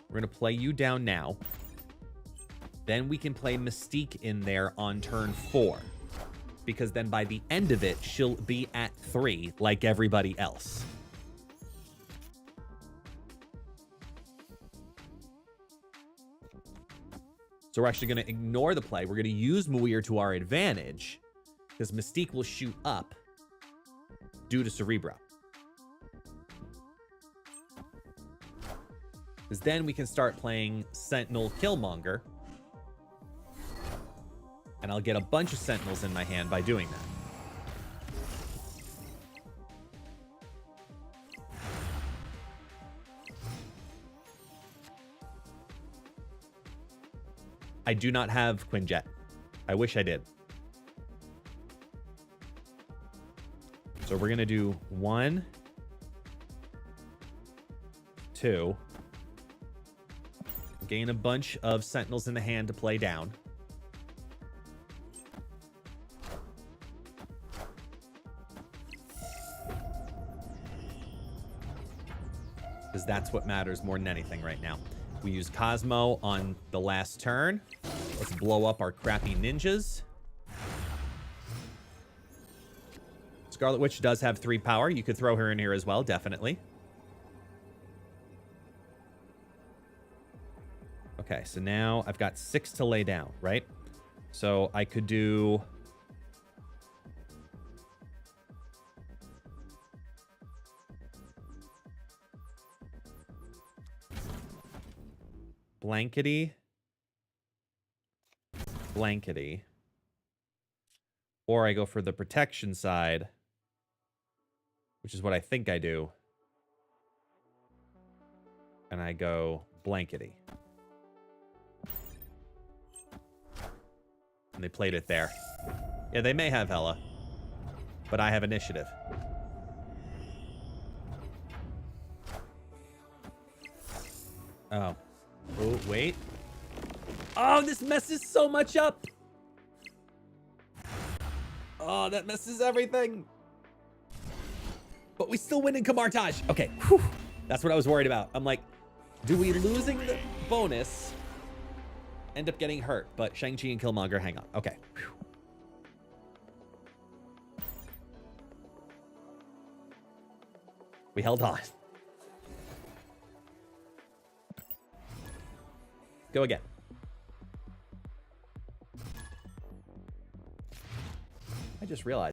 We're going to play you down now. Then we can play Mystique in there on turn 4. Because then by the end of it, she'll be at 3 like everybody else. So we're actually going to ignore the play. We're going to use Muir to our advantage. Because Mystique will shoot up due to Cerebro. Because then we can start playing Sentinel Killmonger. And I'll get a bunch of Sentinels in my hand by doing that. I do not have Quinjet. I wish I did. So we're going to do 1, 2. Gain a bunch of Sentinels in the hand to play down. Because that's what matters more than anything right now. We use Cosmo on the last turn. Let's blow up our crappy ninjas. Scarlet Witch does have 3 power. You could throw her in here as well, definitely. Okay, so now I've got 6 to lay down, right? So I could do... Blankety. Blankety. Or I go for the protection side, which is what I think I do. And I go blankety. And they played it there. Yeah, they may have Hela, but I have initiative. Oh. Oh, wait. Oh, this messes so much up. Oh, that messes everything. But we still win in Kamartage. Okay. Whew. That's what I was worried about. I'm like, do we losing the bonus end up getting hurt? But Shang-Chi and Killmonger hang on. Okay. Whew. We held on. Go again. I just realized